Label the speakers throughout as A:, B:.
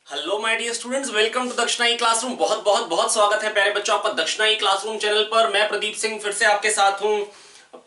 A: Hello my dear students, welcome to दक्षिणाई classroom. बहुत बहुत बहुत स्वागत है प्यारे बच्चों आपका दक्षिणाई क्लासरूम चैनल पर। मैं प्रदीप सिंह फिर से आपके साथ हूं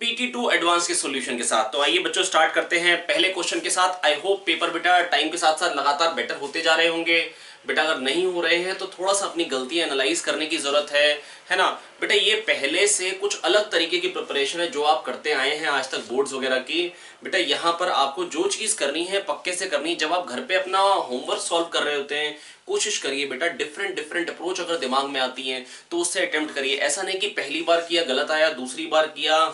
A: PT2 एडवांस के सॉल्यूशन के साथ। तो आइए बच्चों स्टार्ट करते हैं पहले क्वेश्चन के साथ। आई होप पेपर बेटा टाइम के साथ साथ लगातार बेटर होते जा रहे होंगे। बेटा अगर नहीं हो रहे हैं तो थोड़ा सा अपनी गलतियां एनालाइज करने की जरूरत है ना। बेटा ये पहले से कुछ अलग तरीके की प्रिपरेशन है जो आप करते आए हैं आज तक बोर्ड्स वगैरह की। बेटा यहाँ पर आपको जो चीज करनी है पक्के से करनी है। जब आप घर पे अपना होमवर्क सॉल्व कर रहे होते हैं, कोशिश करिए बेटा डिफरेंट डिफरेंट अप्रोच अगर दिमाग में आती है तो उससे अटेम्प्ट करिए। ऐसा नहीं कि पहली बार किया गलत आया, दूसरी बार किया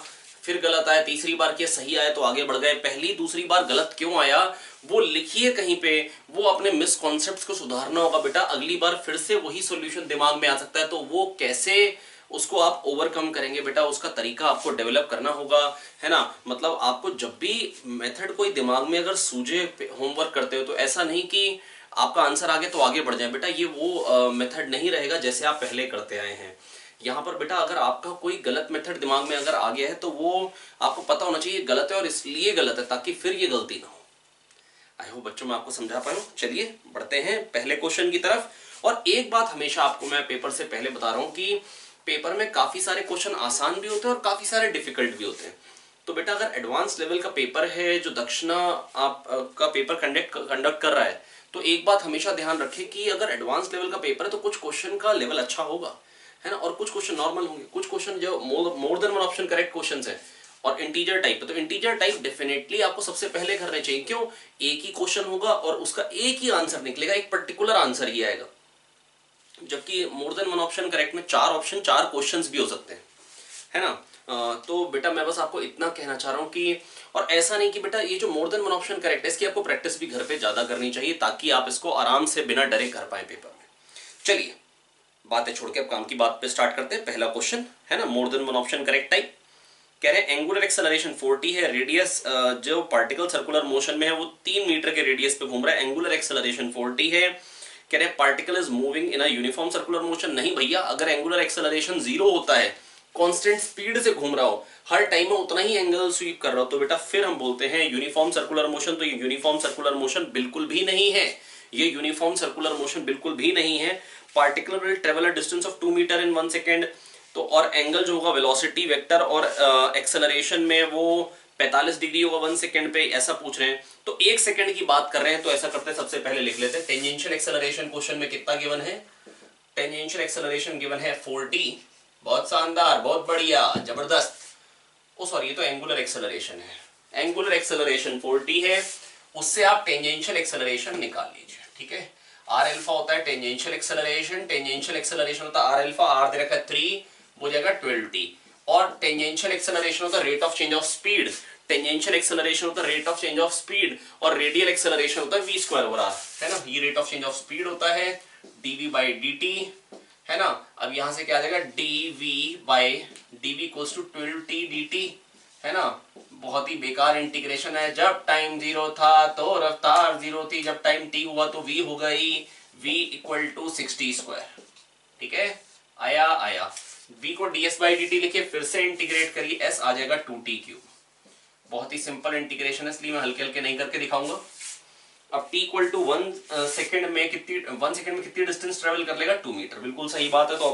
A: फिर गलत आया, तीसरी बार किया सही आया तो आगे बढ़ गए। पहली दूसरी बार गलत क्यों आया वो लिखिए कहीं पे, वो अपने मिसकॉन्सेप्ट्स को सुधारना होगा बेटा। अगली बार फिर से वही सॉल्यूशन दिमाग में आ सकता है तो वो कैसे उसको आप ओवरकम करेंगे बेटा, उसका तरीका आपको डेवलप करना होगा, है ना। मतलब आपको जब भी मेथड कोई दिमाग में अगर सूझे होमवर्क करते हो तो ऐसा नहीं कि आपका आंसर आगे तो आगे बढ़ जाए। बेटा ये वो मेथड नहीं रहेगा जैसे आप पहले करते आए हैं। यहाँ पर बेटा अगर आपका कोई गलत मेथड दिमाग में अगर आ गया है तो वो आपको पता होना चाहिए गलत है और इसलिए गलत है ताकि फिर ये गलती ना हो। आई होप बच्चों मैं आपको समझा पाया हूं। चलिए बढ़ते हैं पहले क्वेश्चन की तरफ। और एक बात हमेशा आपको मैं पेपर से पहले बता रहा हूं कि पेपर में काफी सारे क्वेश्चन आसान भी होते हैं और काफी सारे डिफिकल्ट भी होते हैं। तो बेटा अगर एडवांस लेवल का पेपर है जो दक्षिणा आप का पेपर कंडक्ट कर रहा है तो एक बात हमेशा ध्यान रखें कि अगर एडवांस लेवल का पेपर है तो कुछ क्वेश्चन का लेवल अच्छा होगा, है ना, और कुछ क्वेश्चन नॉर्मल होंगे। कुछ क्वेश्चन जो more than one option correct questions है और इंटीजर टाइप है तो इंटीजर टाइप डेफिनेटली आपको सबसे पहले करने चाहिए। क्यों? एक ही क्वेश्चन होगा और उसका एक ही आंसर निकलेगा, एक पर्टिकुलर आंसर ही आएगा। जबकि more than one option correct में चार ऑप्शन चार क्वेश्चंस भी हो सकते हैं, है ना। तो बेटा मैं बस आपको इतना कहना चाह रहा हूं कि और ऐसा नहीं कि बेटा ये जो more than one option correct है इसकी आपको प्रैक्टिस भी घर पे ज्यादा करनी चाहिए ताकि आप इसको आराम से बिना डरे कर पाए पेपर में। चलिए बातें छोड़ के अब काम की बात पे स्टार्ट करते हैं। पहला क्वेश्चन है ना more than one option correct type. कह रहे हैं एंगुलर एक्सेलरेशन 40 है, रेडियस जो पार्टिकल सर्कुलर मोशन में है वो 3 मीटर के रेडियस पे घूम रहा है। एंगुलर एक्सेलरेशन 40 है। कह रहे हैं particle is moving in a uniform circular motion. नहीं भैया, अगर एंगुलर एक्सेलरेशन 0 होता है, कांस्टेंट स्पीड से घूम रहा हो, हर टाइम में उतना ही एंगल स्वीप कर रहा हो तो बेटा फिर हम बोलते हैं यूनिफॉर्म सर्कुलर मोशन। तो ये यूनिफॉर्म सर्कुलर मोशन बिल्कुल भी नहीं है, ये यूनिफॉर्म सर्कुलर मोशन बिल्कुल भी नहीं है। Particle will travel a distance of 2 metre in 1 second. तो और एंगल जो होगा वेलोसिटी वेक्टर और एक्सेलरेशन में वो 45 डिग्री होगा 1 सेकेंड पे, ऐसा पूछ रहे हैं। तो 1 सेकेंड की बात कर रहे हैं तो ऐसा करते हैं सबसे पहले लिख लेते हैं टेंजेंशियल एक्सेलरेशन क्वेश्चन में कितना गिवन है। टेंजेंशियल एक्सेलरेशन गिवन है 40। बहुत शानदार, बहुत बढ़िया, जबरदस्त। ओ सॉरी, ये तो एंगुलर एक्सेलरेशन है। एंगुलर एक्सेलरेशन 40 है, उससे आप टेंजेंशियल एक्सेलरेशन निकाल लीजिए। ठीक है, आर अल्फा होता है टेंजेंशियल एक्सेलरेशन। टेंजेंशियल एक्सेलरेशन होता है आर अल्फा, आर दे रखा है 3, हो जाएगा 12t। और टेंजेंशियल एक्सेलरेशन होता है rate of change of speed. Tangential acceleration होता है rate of change of speed और रेडियल एक्सेलरेशन होता है v स्क्वायर ओवर r, है ना। ये rate of change of speed होता है dv बाई dt, है ना। अब यहां से क्या आ जाएगा dv by dv equals to 12t dt, है ना। बहुत ही बेकार इंटीग्रेशन है। जब टाइम 0 था तो रफ्तार 0 थी, जब टाइम t हुआ तो v हो गई v इक्वल टू 60 स्क्वायर। ठीक है, आया v को ds बाई dt लिखिए, फिर से इंटीग्रेट करिए, s आ जाएगा 2t क्यूब। बहुत ही सिंपल इंटीग्रेशन है इसलिए मैं हल्के हल्के नहीं करके दिखाऊंगा। अब t इक्वल टू 1 सेकेंड में कितनी डिस्टेंस ट्रेवल कर लेगा? 2 मीटर। बिल्कुल सही बात है। तो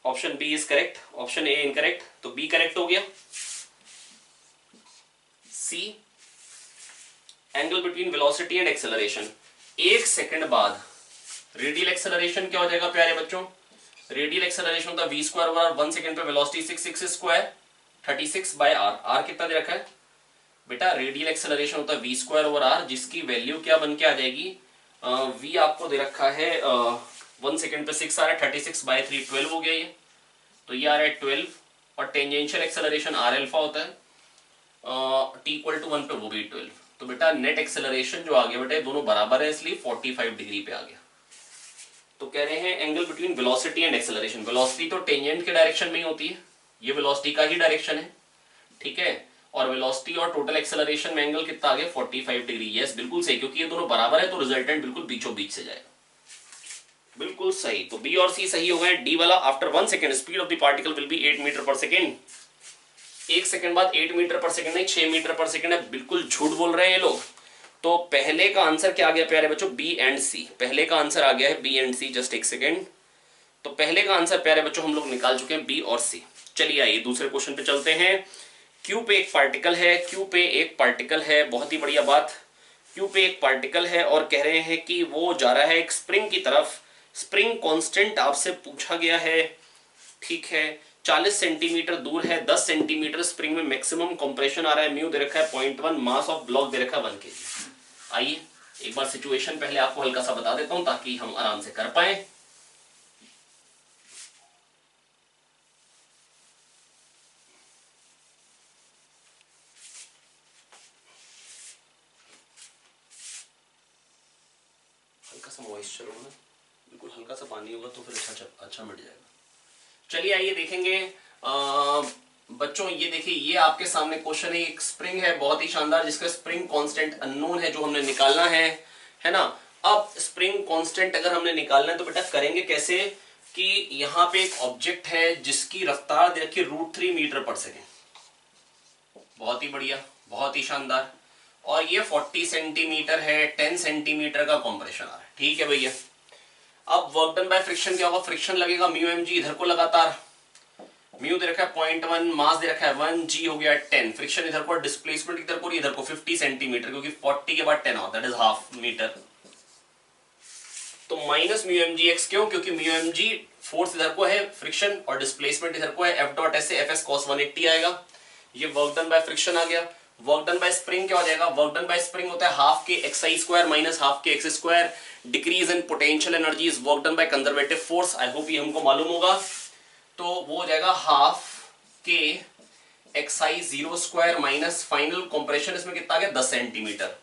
A: option B is correct, option A incorrect, तो बी करेक्ट हो गया। C angle between velocity and acceleration. 1 second बाद रेडियल एक्सेलरेशन क्या हो जाएगा प्यारे बच्चों? रेडियल एक्सेलरेशन होता है v square over r, 1 second पे velocity 6 square 36 by r। r कितना दे रखा है बेटा? रेडियल एक्सेलरेशन होता है v स्क्वायर ओवर r, जिसकी वैल्यू क्या बन के आ जाएगी? v आपको दे रखा है 1 सेकेंड पे 6 आ रहा है, 36 बाय 3 12 हो गया ये, तो ये आ रहा है 12। और टेंजेंशियल एक्सेलरेशन r अल्फा होता है t इक्वल टू 1 पे, वो भी 12। तो बेटा नेट एक्सेलरेशन जो आ गया बेटा दोनों बराबर है इसलिए 45 डिग्री पे आ गया। तो कह रहे हैं angle between velocity and acceleration. Velocity तो टेंजेंट के डायरेक्शन में ही होती है, ये वेलोसिटी का ही डायरेक्शन है, ठीक है। और वेलोसिटी और टोटल एक्सेलरेशन में एंगल कितना आ गया? 45 डिग्री। यस बिल्कुल सही, क्योंकि ये दोनों बराबर है तो रिजल्टेंट बिल्कुल बीचों बीच से जाएगा। बिल्कुल सही, तो बी और सी सही हो गए। डी वाला after 1 second speed of the particle will be 8 metre per second. 1 second बाद 8 मीटर पर सेकेंड नहीं 6 मीटर पर सेकेंड है। बिल्कुल झूठ बोल रहे हैं ये लोग। तो पहले का आंसर क्या आ गया प्यारे बच्चों, बी एंड सी। पहले का आंसर आ गया है बी एंड सी, जस्ट एक सेकेंड। तो पहले का आंसर प्यारे बच्चों हम लोग निकाल चुके हैं बी और सी। चलिए आइए दूसरे क्वेश्चन पे चलते हैं। क्यू पे एक पार्टिकल है, क्यू पे एक पार्टिकल है, बहुत ही बढ़िया बात। क्यू पे एक पार्टिकल है और कह रहे हैं कि वो जा रहा है एक स्प्रिंग की तरफ। स्प्रिंग कांस्टेंट आपसे पूछा गया है, ठीक है। 40 सेंटीमीटर दूर है, 10 सेंटीमीटर स्प्रिंग में मैक्सिमम कंप्रेशन आ रहा है, म्यू दे रखा है 0.1, मास ऑफ ब्लॉक दे रखा है 1 kg। आइए एक बार सिचुएशन पहले आपको हल्का सा बता देता हूं ताकि हम आराम से कर पाए। हल्का सा मॉइस्चर होगा, बिल्कुल हल्का सा पानी होगा तो फिर अच्छा मिट जाएगा। चलिए आइए देखेंगे बच्चों, ये देखिए ये आपके सामने क्वेश्चन है। एक स्प्रिंग है बहुत ही शानदार जिसका स्प्रिंग कांस्टेंट अननोन है जो हमने निकालना है ना। अब स्प्रिंग कांस्टेंट अगर हमने निकालना है तो बेटा करेंगे कैसे कि यहाँ पे एक ऑब्जेक्ट है जिसकी रफ्तार दे रखी √3 मीटर पर सेकेंड। बहुत ही बढ़िया, बहुत ही शानदार। और ये 40 सेंटीमीटर है, 10 सेंटीमीटर का कॉम्प्रेशन आ रहा है, ठीक है भैया। अब वर्क डन बाय फ्रिक्शन क्या होगा, फ्रिक्शन लगेगा म्यू एम जी, इधर को लगातार म्यू दे रखा है 0.1, मास दे रखा है 1, जी हो गया 10, फ्रिक्शन इधर को, डिस्प्लेसमेंट इधर को, इधर को 50 सेंटीमीटर, क्योंकि 40 के बाद 10 आता है, दैट इज हाफ मीटर। तो minus mu m g x, क्यों, क्योंकि म्यू एम जी फोर्स इधर को है, फ्रिक्शन और डिस्प्लेसमेंट इधर को है, एफ डॉट एस से एफ एस कॉस 180 आएगा। ये वर्क डन बाय फ्रिक्शन आ गया। वर्क डन बाय स्प्रिंग क्या हो जाएगा, वर्क डन बाय स्प्रिंग होता है half k x i square minus half k x square. Decrease in potential energy is work done by conservative force, I hope ये हमको मालूम होगा। तो वो हो जाएगा half k x i zero square minus final compression इसमें कितना आ गया 10 सेंटीमीटर।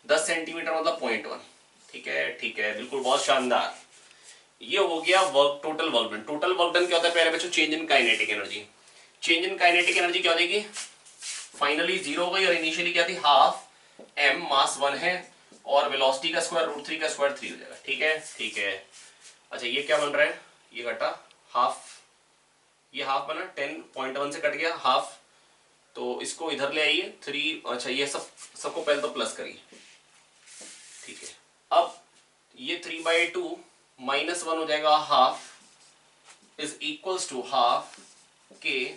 A: 10 सेंटीमीटर मतलब 0.1, ठीक है, ठीक है, बिल्कुल बहुत शानदार। ये हो गया work, total work done. Total work done क्या होता है प्यारे बच्चों, change in kinetic energy. Change in kinetic energy क्या हो जाएगी, फाइनली 0 हो गई और इनिशियली क्या थी हाफ m, मास 1 है और वेलोसिटी का स्क्वायर √3 का स्क्वायर 3 हो जाएगा, ठीक है, ठीक है। अच्छा ये क्या बन रहा है, ये घटा हाफ, ये हाफ बना 10.1 से कट गया हाफ, तो इसको इधर ले आइए 3। अच्छा ये सबको पहले तो प्लस करिए, ठीक है। अब ये 3/2 माइनस 1 हो जाएगा half is equals to half के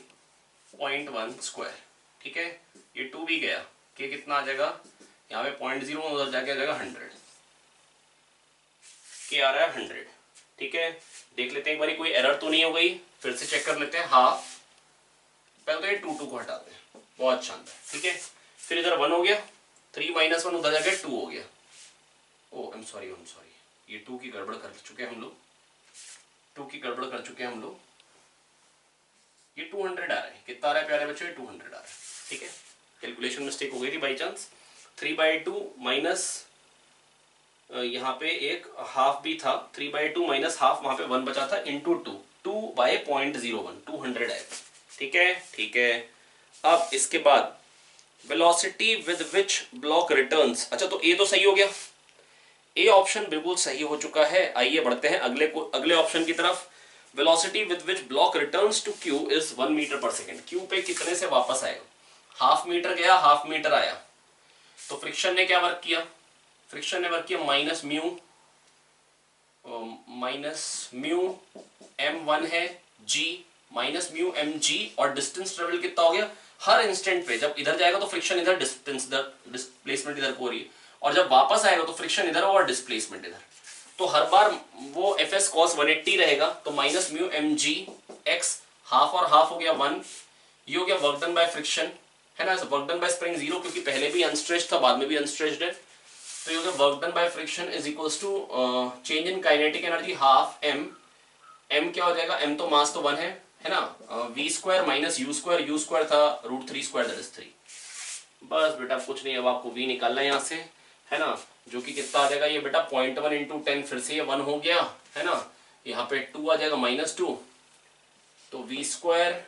A: 0.1 स्क्वायर, ठीक है। ये 2 भी गया, के कितना आ जाएगा यहाँ पे 0.0 उधर जाके आ जाएगा 100, के आ रहा है 100, ठीक है। देख लेते हैं एक बारी कोई एरर तो नहीं हो गई, फिर से चेक कर लेते हैं। हाफ पहले तो ये 2 को हटाते हैं, बहुत शानदार, ठीक है। फिर इधर 1 हो गया, 3 - 1 उधर जाके 2 हो गया। ओ आई एम सॉरी, ये 2 की गड़बड़ कर चुके हैं हम लोग, 2 की गड़बड़ कर चुके हैं हम लोग। ये 200 आ रहा है, कितना आ रहा है प्यारे बच्चों, ये 200 आ रहा है, ठीक है। कैलकुलेशन मिस्टेक हो गई थी बाई चांस। 3/2 माइनस यहाँ पे एक हाफ भी था, 3/2 माइनस हाफ, वहां पे 1 बचा था, इंटू 2/0.01, 200 है, ठीक है, ठीक है। अब इसके बाद velocity with which block returns, अच्छा तो ए तो सही हो गया, ए ऑप्शन बिल्कुल सही हो चुका है। आइए बढ़ते हैं अगले ऑप्शन की तरफ। Velocity with which block returns to Q is 1 metre per second. Q पे कितने से वापस आएगा, हाफ मीटर गया, हाफ मीटर आया, तो फ्रिक्शन ने क्या वर्क किया, फ्रिक्शन ने वर्क किया माइनस म्यू m1 है g माइनस म्यू mg, और डिस्टेंस ट्रेवल कितना हो गया, हर इंस्टेंट पे जब इधर जाएगा तो फ्रिक्शन इधर, डिस्टेंस इधर, डिस्प्लेसमेंट इधर को हो रही है, और जब वापस आएगा तो फ्रिक्शन इधर और डिस्प्लेसमेंट इधर, तो हर बार वो एफ एस कॉस 180 रहेगा। तो minus mu m g x, half और हाफ हो गया 1, ये हो गया वर्क डन बाय फ्रिक्शन, है ना। वर्क डन बाय स्प्रिंग 0, क्योंकि पहले भी अनस्ट्रेच्ड था, बाद में भी अनस्ट्रेच्ड है, तो ये हो गया work done by friction is equals to change in kinetic energy half m, m क्या हो जाएगा, एम तो मास तो 1 है ना, v square minus u square था √3 स्क्वायर, दैट इज 3। बस बेटा कुछ नहीं, अब आपको वी निकालना है यहाँ से, है ना, जो कि कितना आ जाएगा ये बेटा 0.1 इंटू 10, फिर से ये 1 हो गया, है ना, यहाँ पे 2 आ जाएगा -2, तो v square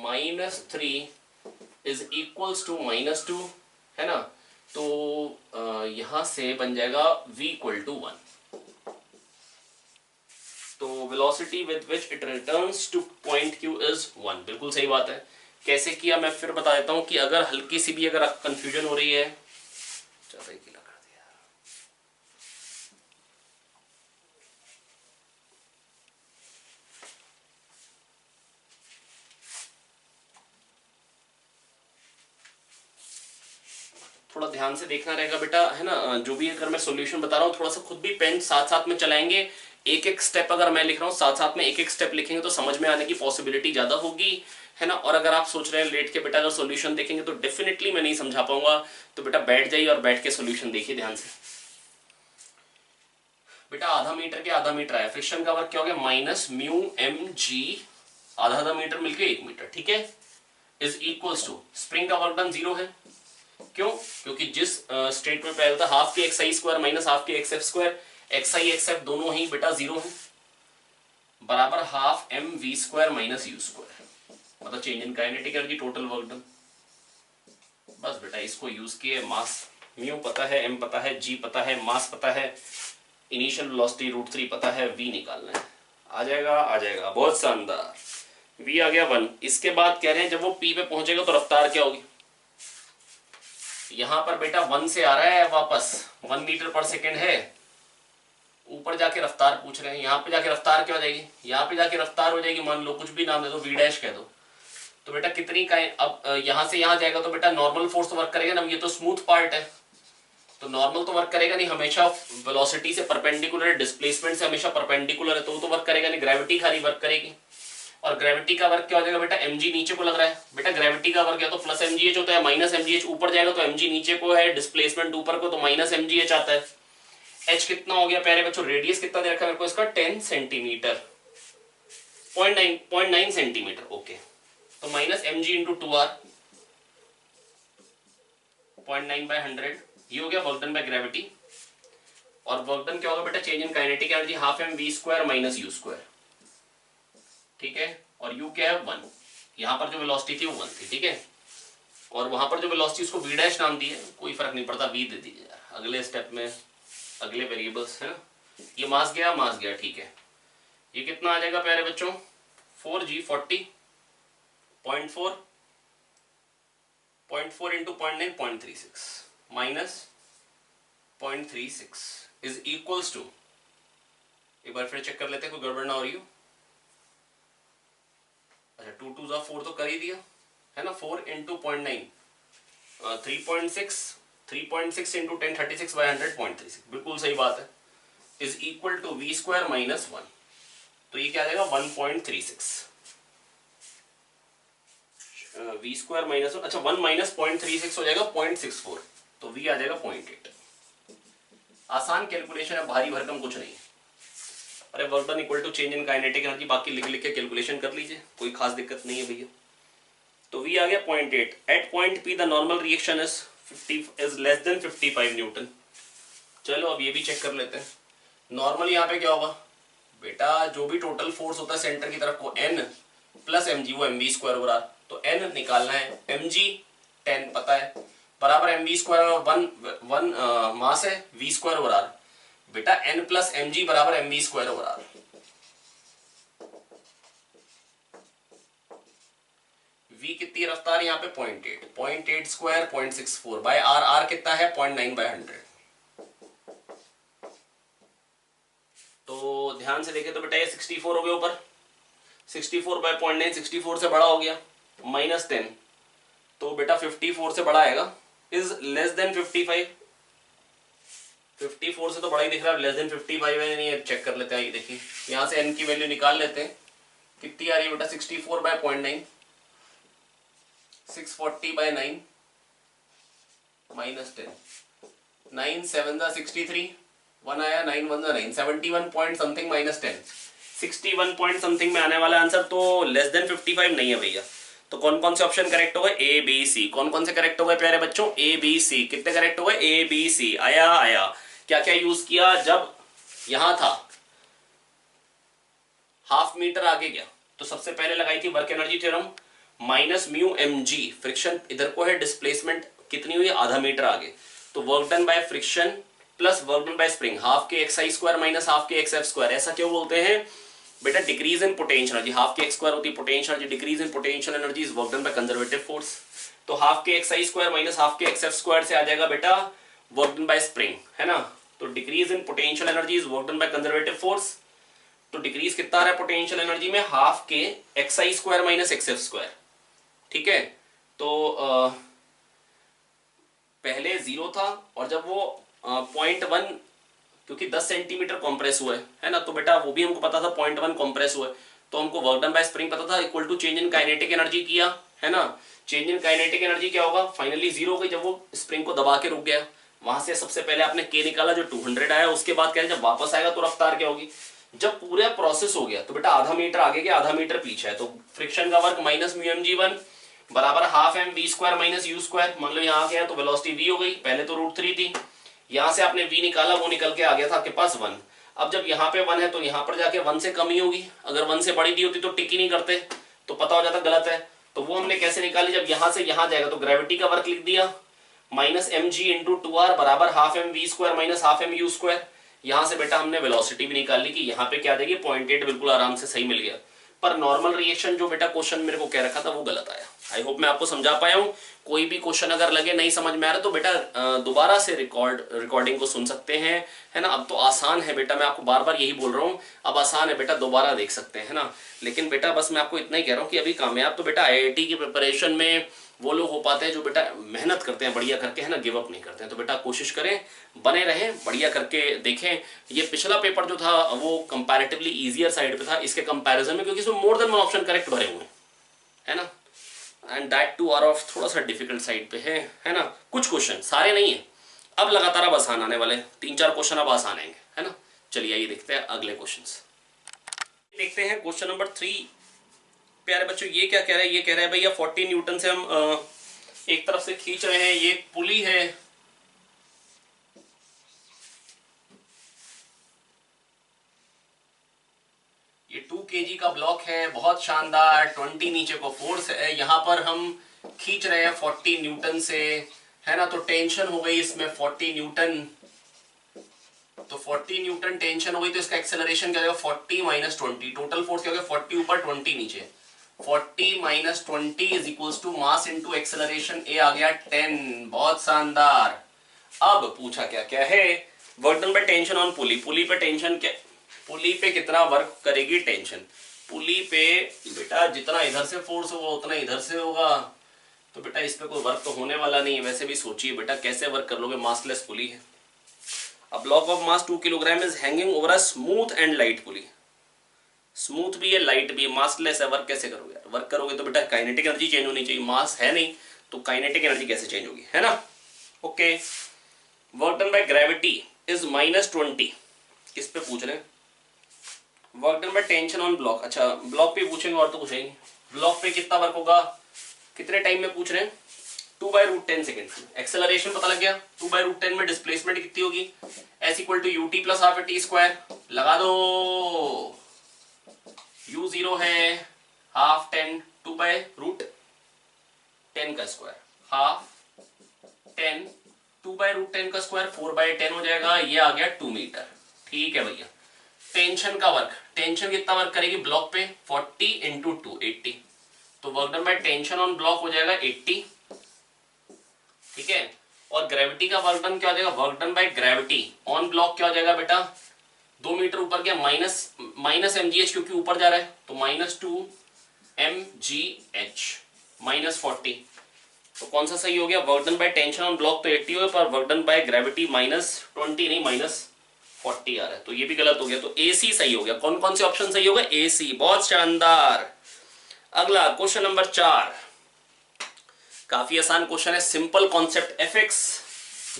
A: -3 is equals to -2, है ना। तो यहां से बन जाएगा v = 1। तो velocity with which it returns two point q is 1, बिल्कुल सही बात है। कैसे किया मैं फिर बता देता हूं कि अगर हल्की सी भी अगर कंफ्यूजन हो रही है, थोड़ा ध्यान से देखना रहेगा बेटा, है ना। जो भी अगर मैं सॉल्यूशन बता रहा हूँ थोड़ा सा खुद भी पेन साथ साथ में चलाएंगे। एक एक स्टेप अगर मैं लिख रहा हूँ साथ साथ में एक एक स्टेप लिखेंगे तो समझ में आने की पॉसिबिलिटी ज्यादा होगी, है ना। और अगर आप सोच रहे हैं लेट के बेटा अगर सॉल्यूशन देखेंगे तो डेफिनेटली मैं नहीं समझा पाऊंगा, तो बेटा बैठ जाइए और बैठ के सॉल्यूशन देखिए ध्यान से। बेटा आधा मीटर के आधा मीटर आया, फ्रिक्शन का वर्क क्या हो गया माइनस म्यू एम जी, आधा आधा मीटर मिलके 1 मीटर, ठीक है, इज इक्वल्स टू स्प्रिंग का वर्क डन 0 है। क्यों? क्योंकि जिस स्टेट में पहले था half k x i square minus half k x f square, x i x f दोनों ही बेटा 0 है, बराबर half m v square minus u square, मतलब change in kinetic energy total work done. बस बेटा इसको यूज किए, मास म्यू पता है, एम पता है, जी पता है, मास पता है, इनिशियल वेलोसिटी √3 पता है, वी निकालना है। आ जाएगा आ जाएगा, बहुत शानदार। वी आ गया 1। इसके बाद कह रहे हैं जब वो पी पे पहुंचेगा तो रफ्तार क्या होगी। यहां पर बेटा 1 से आ रहा है वापस, 1 मीटर पर सेकेंड है, ऊपर जाके रफ्तार पूछ रहे हैं, यहाँ पे जाके रफ्तार क्या हो जाएगी, यहाँ पे जाके रफ्तार हो जाएगी, मान लो कुछ भी नाम दे दो, वी डैश कह दो। तो बेटा कितनी का, अब यहां से यहां जाएगा तो बेटा नॉर्मल फोर्स तो वर्क करेगा ना, ये तो स्मूथ पार्ट है तो नॉर्मल तो वर्क करेगा नहीं, हमेशा वेलोसिटी से परपेंडिकुलर है, डिस्प्लेसमेंट से हमेशा परपेंडिकुलर है, तो वो तो वर्क करेगा नहीं, ग्रेविटी खाली वर्क करेगी। और ग्रेविटी का वर्क क्या हो जाएगा बेटा, mg नीचे को लग रहा है, बेटा ग्रेविटी का वर्क या तो प्लस mgh होता है, माइनस mgh ऊपर जाएगा तो mg नीचे को है, डिस्प्लेसमेंट ऊपर को तो माइनस mgh आता है। h कितना हो गया प्यारे बच्चों, रेडियस कितना दे रखा है मेरे को इसका 10 सेंटीमीटर, 0.9 सेंटीमीटर, ओके। तो माइनस mg इंटू 2r 0.9/100, ये हो गया वर्क डन बाय ग्रेविटी। और वर्क डन क्या होगा बेटा, change in kinetic energy half m v square minus u square, ठीक है। और u क्या है 1, यहाँ पर जो वेलोसिटी थी वो 1 थी, ठीक है। और वहां पर जो वेलोसिटी उसको v डैश नाम दी है, कोई फर्क नहीं पड़ता, v दे दीजिए यार, अगले स्टेप में अगले वेरिएबल्स है ना। ये मास गया, ठीक है। ये कितना आ जाएगा प्यारे बच्चों, 4g 40.4 into 0.9 0.36 minus 0.36 is equals to, एक बार फिर चेक कर लेते हैं कोई गड़बड़ ना हो रही हो। अच्छा 2 2 4 तो कर ही दिया है ना, 4 इंटू 0.9 3.6 इंटू 1036/100 0.36, बिल्कुल सही बात है, is equal to v square minus 1, तो ये क्या आ जाएगा 1.36 वी स्क्वायर माइनस 1, अच्छा 1 माइनस 0.36 हो जाएगा 0.64, तो वी आ जाएगा 0.8। आसान कैलकुलेशन है, भारी भरकम कुछ नहीं है। अरे work done equal to change in kinetic energy, बाकी लिख लिख के कैलकुलेशन कर लीजिए, कोई खास दिक्कत नहीं है भैया। तो वी आ गया 0.8, eight point p the normal reaction is less than 55 newton. चलो अब ये भी चेक कर लेते हैं, नॉर्मल यहाँ पे क्या होगा बेटा, जो भी टोटल फोर्स होता है सेंटर की तरफ को n प्लस एम जी, वो एम वी स्क्वायर हो रहा, तो n निकालना है, एम जी 10 पता है, बराबर m v square, one mass है, वी स्क्वायर हो रहा बेटा, n प्लस एम जी बराबर एम वी स्क्वायर हो रहा। v कितनी रफ्तार यहाँ पे 0.8 स्क्वायर 0.64 बाय r, r कितना है 0.9/100। तो ध्यान से देखें तो बेटा ये 64 हो गया ऊपर, 64/0.9 64 से बड़ा हो गया, माइनस 10, तो बेटा 54 से बड़ा आएगा, इज लेस देन 55, 54 से तो बड़ा ही दिख रहा है, लेस देन 55 है नहीं, चेक कर लेते हैं। ये देखिए यहाँ से n की वैल्यू निकाल लेते हैं, कितनी आ रही है बेटा 64/0.9, 640/9 माइनस 10, 9 7 63, 1 आया, 9 1 9, 71 point something minus 10, 61 point something में आने वाला आंसर, तो लेस देन 55 नहीं है भैया। तो कौन कौन से ऑप्शन करेक्ट हो गए, ए बी सी, कौन कौन से करेक्ट हो गए प्यारे बच्चों, ए बी सी, कितने करेक्ट हो गए, ए बी सी, आया। क्या क्या यूज किया, जब यहां था हाफ मीटर आगे गया तो सबसे पहले लगाई थी work energy theorem, minus mu m g, friction इधर को है, डिस्प्लेसमेंट कितनी हुई आधा मीटर आगे, तो work done by friction plus work done bye spring, half k x i square minus half k x f square. ऐसा क्यों बोलते हैं बेटा, decrease in potential energy, half k x square होती है potential energy, decrease in potential energy is work done by conservative force, तो half k x i square minus half k x f square से आ जाएगा बेटा work done bye spring, है ना। तो decrease in potential energy is work done by conservative force, तो decrease कितना आ रहा है पोटेंशियल एनर्जी में, half k x i square minus x f square, ठीक है। तो पहले 0 था और जब वो 0.1, क्योंकि 10 सेंटीमीटर कॉम्प्रेस हुआ है ना, तो बेटा वो भी हमको पता था 0.1 कॉम्प्रेस हुआ है, तो हमको वर्क डन बाय स्प्रिंग पता था equal to change in kinetic energy किया है ना। चेंज इन काइनेटिक एनर्जी क्या होगा, फाइनली 0 हो गई जब वो स्प्रिंग को दबा के रुक गया। वहां से सबसे पहले आपने के निकाला जो 200 आया, उसके बाद क्या है जब वापस आएगा तो रफ्तार क्या होगी। जब पूरा प्रोसेस हो गया तो बेटा आधा मीटर आगे गया आधा मीटर पीछे है, तो फ्रिक्शन का work minus mu m g one बराबर half m v square minus u square. मान लो यहाँ गया तो वेलोसिटी वी हो गई, पहले तो √3 थी, यहां से आपने v निकाला, वो निकल के आ गया था आपके पास 1। अब जब यहाँ पे 1 है तो यहाँ पर जाके 1 से कम ही होगी, अगर 1 से बड़ी दी होती तो टिक ही नहीं करते, तो पता हो जाता गलत है। तो वो हमने कैसे निकाली, जब यहाँ से यहाँ जाएगा तो ग्रेविटी का वर्क लिख दिया माइनस एम जी इंटू 2r बराबर half m v square minus half m u square. यहाँ से बेटा हमने वेलोसिटी भी निकाल ली कि यहाँ पे क्या आ जाएगी 0.8, बिल्कुल आराम से सही मिल गया। पर नॉर्मल रिएक्शन जो बेटा क्वेश्चन मेरे को कह रखा था वो गलत आया। आई होप मैं आपको समझा पाया हूँ। कोई भी क्वेश्चन अगर लगे नहीं समझ में आ रहा तो बेटा दोबारा से रिकॉर्डिंग को सुन सकते हैं, है ना। अब तो आसान है बेटा, मैं आपको बार बार यही बोल रहा हूँ, अब आसान है बेटा, दोबारा देख सकते हैं, है ना। लेकिन बेटा बस मैं आपको इतना ही कह रहा हूँ कि अभी कामयाब तो बेटा आईआईटी की प्रिपरेशन में वो लोग हो पाते हैं जो बेटा मेहनत करते हैं बढ़िया करके, है ना, गिव अप नहीं करते हैं। तो बेटा कोशिश करें, बने रहें, बढ़िया करके देखें। ये पिछला पेपर जो था वो कंपैरेटिवली इजियर साइड पे था इसके कंपैरिजन में, क्योंकि इसमें मोर देन 1 ऑप्शन करेक्ट भरे हुए हैं, है ना, and that two r of थोड़ा सा डिफिकल्ट साइड पे है ना। कुछ क्वेश्चन, सारे नहीं है, अब लगातार अब आसान आने वाले 3-4 क्वेश्चन अब आसान आएंगे, है ना। चलिए ये देखते हैं अगले क्वेश्चंस। देखते हैं क्वेश्चन नंबर 3। प्यारे बच्चों ये क्या कह रहा है, ये कह रहा है भैया 40 न्यूटन से हम एक तरफ से खींच रहे हैं, ये एक पुली है, ये 2 kg का ब्लॉक है, बहुत शानदार, 20 नीचे को फोर्स है, यहाँ पर हम खींच रहे हैं 40 न्यूटन से, है ना। तो टेंशन हो गई इसमें 40 न्यूटन, तो 40 न्यूटन टेंशन हो गई, तो इसका एक्सेलरेशन क्या होगा 40 माइनस 20, टोटल फोर्स क्या होगा 40 ऊपर 20 नीचे, 40 minus 20 is equals to mass into acceleration, a आ गया 10, बहुत शानदार। अब पूछा क्या क्या है, work done by tension on pulley, pulley पे टेंशन क्या, पुली पे कितना वर्क करेगी टेंशन, पुली पे बेटा जितना इधर से फोर्स होगा उतना इधर से होगा, तो बेटा इस पे कोई वर्क तो होने वाला नहीं है। वैसे भी सोचिए बेटा कैसे वर्क कर लोगे, मासलेस पुली है। A block of mass 2 kilogram is hanging over a smooth and light pulley. Smooth भी है लाइट भी है, मासलेस है, वर्क कैसे करोगे, वर्क करोगे तो बेटा काइनेटिक एनर्जी चेंज होनी चाहिए, मास है नहीं तो काइनेटिक एनर्जी कैसे चेंज होगी, है ना। Okay, work done by gravity is minus 20, किस पे पूछ रहे हैं, work done by tension on block, अच्छा ब्लॉक पे पूछेंगे और तो पूछेंगे, ब्लॉक पे कितना वर्क होगा, कितने टाइम में पूछ रहे हैं, 2/√10 सेकेंड। एक्सेलरेशन पता लग गया, 2/√10 में डिस्प्लेसमेंट कितनी होगी, s equal to u t plus half t square, लगा दो, u 0 है हाफ 10, 2/√10 का स्क्वायर, हाफ 10, 2/√10 का स्क्वायर 4/10 हो जाएगा, ये आ गया 2 मीटर। ठीक है भैया, टेंशन का वर्क, टेंशन कितना वर्क करेगी ब्लॉक पे 40 इंटू 2 80, तो work done by tension on block हो जाएगा 80, ठीक है। और ग्रेविटी का वर्क डन क्या हो जाएगा, work done by gravity on block क्या हो जाएगा बेटा, 2 मीटर ऊपर गया माइनस mgh, क्योंकि ऊपर जा रहा है तो -2 mgh माइनस 40, तो कौन सा सही हो गया, work done by tension on block तो 80 हो, पर वर्क डन बाय ग्रेविटी -20 नहीं -40 आ रहा है, तो ये भी गलत हो गया, तो AC सही हो गया। कौन कौन से ऑप्शन सही हो गए, AC, बहुत शानदार। अगला क्वेश्चन नंबर 4, काफी आसान क्वेश्चन है, सिंपल कॉन्सेप्ट, fx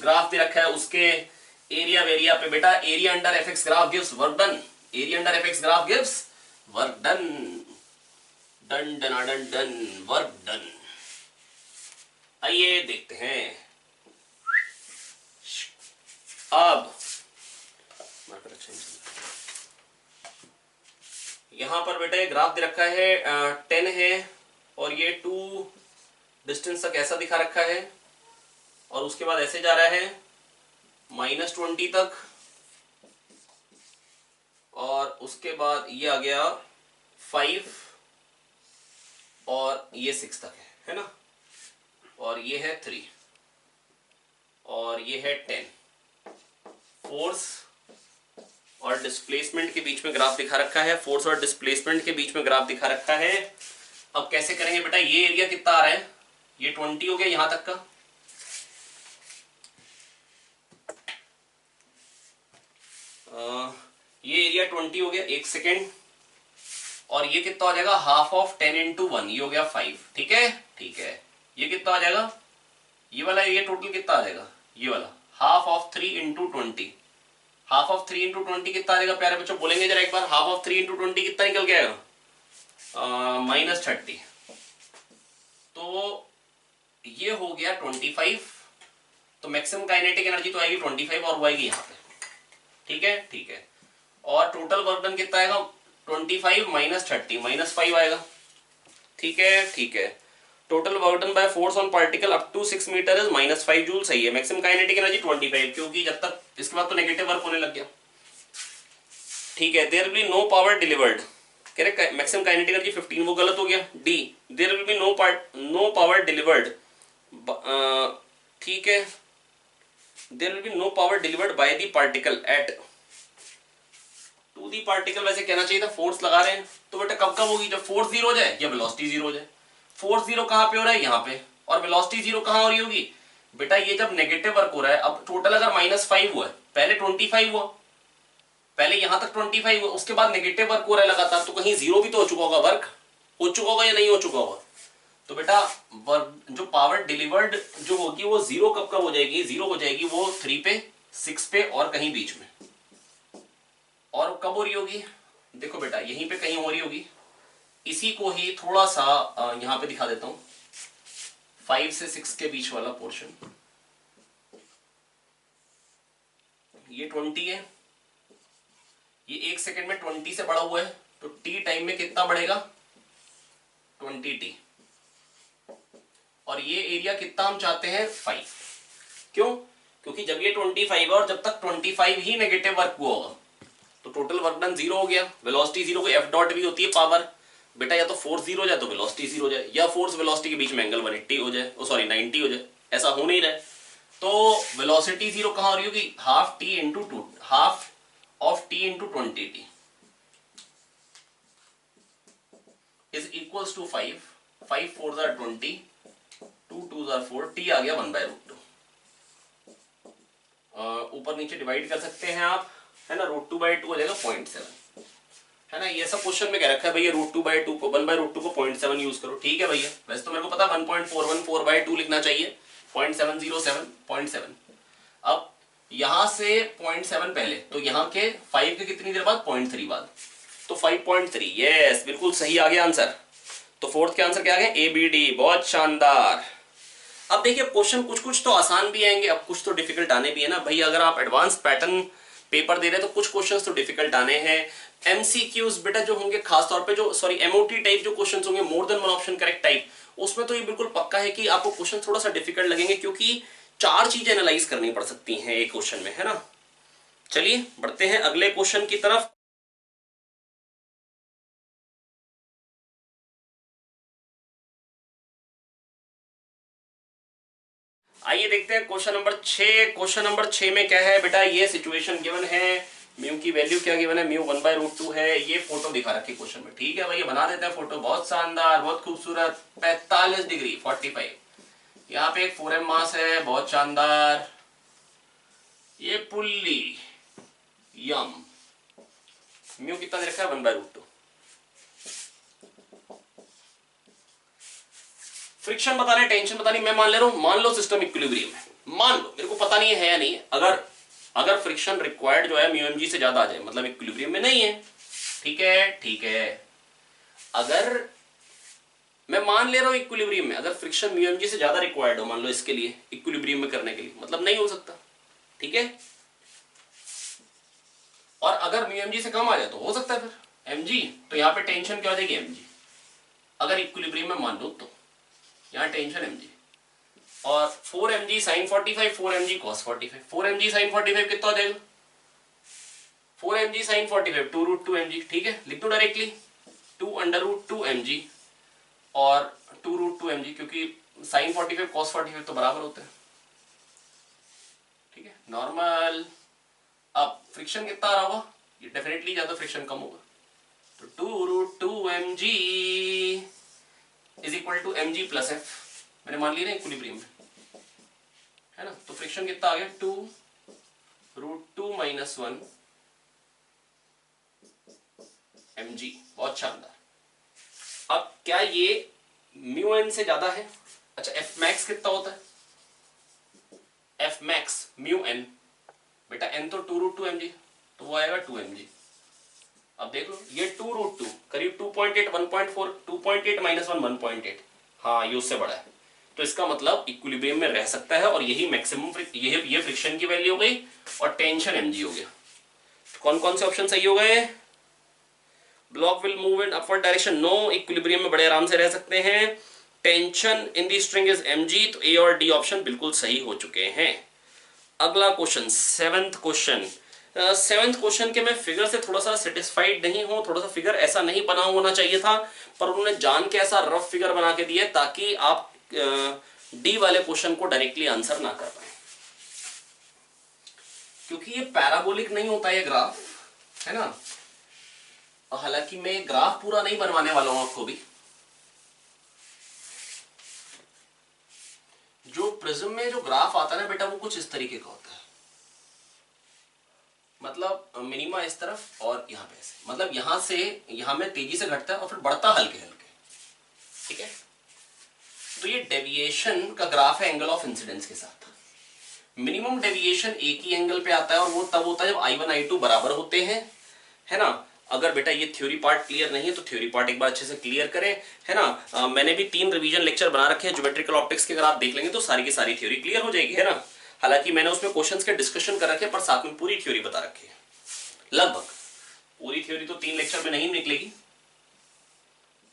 A: ग्राफ दे रखा है, उसके एरिया वेरिया पे बेटा area under fx graph gives work done, area under fx graph gives work done, done done done done work done. आइए देखते हैं अब, यहां पर बेटा ये ग्राफ दे रखा है 10 है और ये 2 डिस्टेंस तक ऐसा दिखा रखा है, और उसके बाद ऐसे जा रहा है -20 तक, और उसके बाद ये आ गया 5 और ये 6 तक है ना, और ये है 3 और ये है 10। फोर्स और डिस्प्लेसमेंट के बीच में ग्राफ दिखा रखा है, फोर्स और डिस्प्लेसमेंट के बीच में ग्राफ दिखा रखा है। अब कैसे करेंगे बेटा, ये एरिया कितना आ रहा है, ये 20 हो गया यहां तक का, एरिया 20 हो गया, 1 सेकेंड, और ये कितना हो जाएगा हाफ ऑफ 10 इंटू 1, ये हो गया 5। ठीक है, ठीक है, ये कितना आ जाएगा, ये वाला एरिया टोटल कितना आ जाएगा, ये वाला half of 3 into 20, half of 3 into 20 कितना आ जाएगा प्यारे बच्चों, बोलेंगे जरा एक बार, हाफ ऑफ 3 इंटू 20 कितना निकल के आएगा, -30। तो ये हो गया 25, तो मैक्सिमम काइनेटिक एनर्जी तो आएगी 25 और वो आएगी यहाँ पे। ठीक है, ठीक है, और टोटल वर्क डन कितना आएगा, 25 - 30 -5 आएगा। ठीक है, ठीक है, total work done by force on particle up to 6 metre is -5 joule. सही है, मैक्सिमम काइनेटिक एनर्जी 25, क्योंकि जब तक इसके बाद तो नेगेटिव वर्क होने लग गया। ठीक है, there will be no power delivered, कह रहे मैक्सिमम काइनेटिक एनर्जी 15, वो गलत हो गया। D, there will be no power delivered, ठीक है, there will be no power delivered by the particle at two the particle. वैसे कहना चाहिए था फोर्स लगा रहे हैं, तो बेटा कब कब होगी, जब फोर्स 0 हो जाए या वेलोसिटी 0 हो जाए। फोर्स 0 कहां पे हो रहा है, यहाँ पे, और वेलोसिटी 0 कहां हो रही होगी बेटा, ये जब नेगेटिव वर्क हो रहा है। अब टोटल अगर -5 हुआ है, पहले 25 हुआ, पहले यहां तक 25 हुआ, उसके बाद नेगेटिव वर्क हो रहा है लगातार, तो कहीं 0 भी तो हो चुका होगा, वर्क हो चुका होगा या नहीं हो चुका होगा। तो बेटा जो पावर डिलीवर्ड जो होगी वो 0 कब कब हो जाएगी, 0 हो जाएगी वो 3 पे, 6 पे और कहीं बीच में। और कब हो रही होगी, देखो बेटा यहीं पे कहीं हो रही होगी। इसी को ही थोड़ा सा यहां पे दिखा देता हूं, 5 से 6 के बीच वाला पोर्शन, ये 20 है, ये 1 सेकेंड में 20 से बढ़ा हुआ है, तो t टाइम में कितना बढ़ेगा, 20t, और ये एरिया कितना हम चाहते हैं, 5। क्यों, क्योंकि जब ये 25 है और जब तक 25 ही नेगेटिव वर्क हुआ होगा, तो टोटल वर्क डन 0 हो गया। वेलोसिटी 0 को एफ डॉट भी होती है पावर, बेटा या तो फोर्स 0 हो जाए तो वेलोसिटी 0 हो जाए, या फोर्स वेलोसिटी के बीच में एंगल 180 हो जाए, सॉरी 90 हो जाए, ऐसा हो नहीं रहा है। तो वेलोसिटी 0 कहां हो रही होगी, half t into 2, half of t into 20t is equals to 5, 5 4 जार 20, 2 2 जार 4, टी आ गया 1/√2। ऊपर नीचे डिवाइड कर सकते हैं आप, है ना, √2/2 हो जाएगा 0.7, है ना। ये सब क्वेश्चन में कह रखा है भैया √2/2 को 1/√2 को 0.7 यूज करो। ठीक है भैया, वैसे तो मेरे को पता 1.414/2 लिखना चाहिए, 0.707 0.7। अब यहां से 0.7 पहले, तो यहाँ के 5 के कितनी देर बाद, 0.3 बाद, तो 5.3, यस बिल्कुल सही आ गया आंसर। तो फोर्थ के आंसर क्या आ गया, ABD, बहुत शानदार। अब देखिए क्वेश्चन कुछ कुछ तो आसान भी आएंगे, अब कुछ तो डिफिकल्ट आने भी है ना भैया। अगर आप एडवांस पैटर्न पेपर दे रहे हैं तो कुछ क्वेश्चंस तो डिफिकल्ट आने हैं। MCQs बेटा जो होंगे खासतौर पे, जो सॉरी MOT टाइप जो क्वेश्चंस होंगे, more than one option correct type, उसमें तो ये बिल्कुल पक्का है कि आपको क्वेश्चन थोड़ा सा डिफिकल्ट लगेंगे, क्योंकि 4 चीजें एनालाइज करनी पड़ सकती हैं एक क्वेश्चन में, है ना। चलिए बढ़ते हैं अगले क्वेश्चन की तरफ। आइए देखते हैं क्वेश्चन नंबर 6। क्वेश्चन नंबर 6 में क्या है बेटा, ये सिचुएशन गिवन है, म्यू की वैल्यू क्या गिवन है, म्यू 1/√2 है, ये फोटो दिखा रखी क्वेश्चन में। ठीक है भैया, बना देते हैं फोटो, बहुत शानदार, बहुत खूबसूरत, 45 डिग्री 45, यहाँ पे एक 4m मास है, बहुत शानदार, ये पुल्ली यम, म्यू कितना दे रखा है, 1/√2। फ्रिक्शन बता रहे, टेंशन बता नहीं, मैं मान ले रहा हूं, मान लो सिस्टम इक्विलिब्रियम है, मान लो, मेरे को पता नहीं है या नहीं, अगर फ्रिक्शन रिक्वायर्ड जो है μmg से ज्यादा आ जाए, मतलब इक्विलिब्रियम में नहीं है। ठीक है, ठीक है, अगर मैं मान ले रहा हूं इक्विलिब्रियम में, अगर फ्रिक्शन μmg से ज्यादा रिक्वायर्ड हो, मान लो इसके लिए इक्विलिब्रियम में करने के लिए, मतलब नहीं हो सकता। ठीक है, और अगर μmg से कम आ जाए तो हो सकता है फिर mg, तो यहाँ पे टेंशन क्या हो जाएगी, mg, अगर इक्विलिब्रियम में मान लो तो यहाँ टेंशन mg, और 4mg sin 45, 4mg cos 45, 4mg sin 45 कितना हो जाएगा, 4mg sin 45 2√2mg। ठीक है, लिख दो डायरेक्टली 2√2mg और 2√2mg, क्योंकि sin 45 cos 45 तो बराबर होते हैं। ठीक है, नॉर्मल। अब फ्रिक्शन कितना आ रहा होगा, ये डेफिनेटली ज्यादा फ्रिक्शन कम होगा, तो 2√2mg is equal to mg plus f, मैंने मान लिया ना इक्विलिब्रियम में, है ना। तो फ्रिक्शन कितना आ गया, 2√2 - 1 mg, बहुत शानदार। अब क्या ये म्यू एन से ज्यादा है? अच्छा, एफ मैक्स कितना होता है? एफ मैक्स म्यू एन, बेटा एन तो 2√2 mg, तो वो आएगा 2 mg। अब देख लो ये 2√2 करीब 2.8, 1.4, 2.8 माइनस 1 1.8, हाँ ये उससे बड़ा है, तो इसका मतलब इक्विलिब्रियम में रह सकता है और यही मैक्सिमम ये फ्रिक्शन की वैल्यू हो गई और टेंशन mg हो गया। तो कौन कौन से ऑप्शन सही हो गए? Block will move in upward direction, no, equilibrium में बड़े आराम से रह सकते हैं, tension in the string is mg, तो ए और डी ऑप्शन बिल्कुल सही हो चुके हैं। अगला question, seventh question. Seventh question के मैं फिगर से थोड़ा सा सेटिस्फाइड नहीं हूं, थोड़ा सा फिगर ऐसा नहीं बना होना चाहिए था, पर उन्होंने जान के ऐसा रफ फिगर बना के दिया ताकि आप डी वाले क्वेश्चन को डायरेक्टली आंसर ना कर पाए, क्योंकि ये पैराबोलिक नहीं होता ये ग्राफ, है ना। हालांकि मैं ग्राफ पूरा नहीं बनवाने वाला हूं आपको भी। जो प्रिज्म में जो ग्राफ आता है ना बेटा, वो कुछ इस तरीके का होता है, मतलब मिनिमा इस तरफ और यहाँ पे ऐसे, मतलब यहां से यहां में तेजी से घटता है और फिर बढ़ता हल्के हल्के, ठीक है। तो ये डेविएशन का ग्राफ है एंगल ऑफ इंसिडेंस के साथ। मिनिमम डेविएशन एक ही एंगल पे आता है और वो तब होता है जब I1 I2 बराबर होते हैं, है ना। अगर बेटा ये थ्योरी पार्ट क्लियर नहीं है तो थ्योरी पार्ट एक बार अच्छे से क्लियर करें, है ना। मैंने भी 3 रिवीजन लेक्चर बना रखे हैं ज्योमेट्रिकल ऑप्टिक्स के, अगर आप देख लेंगे तो सारी की सारी थ्योरी क्लियर हो जाएगी, है ना। हालांकि मैंने उसमें क्वेश्चंस के डिस्कशन कर रखे हैं, पर साथ में पूरी थ्योरी बता रखी है। लगभग पूरी थ्योरी तो 3 लेक्चर में नहीं निकलेगी।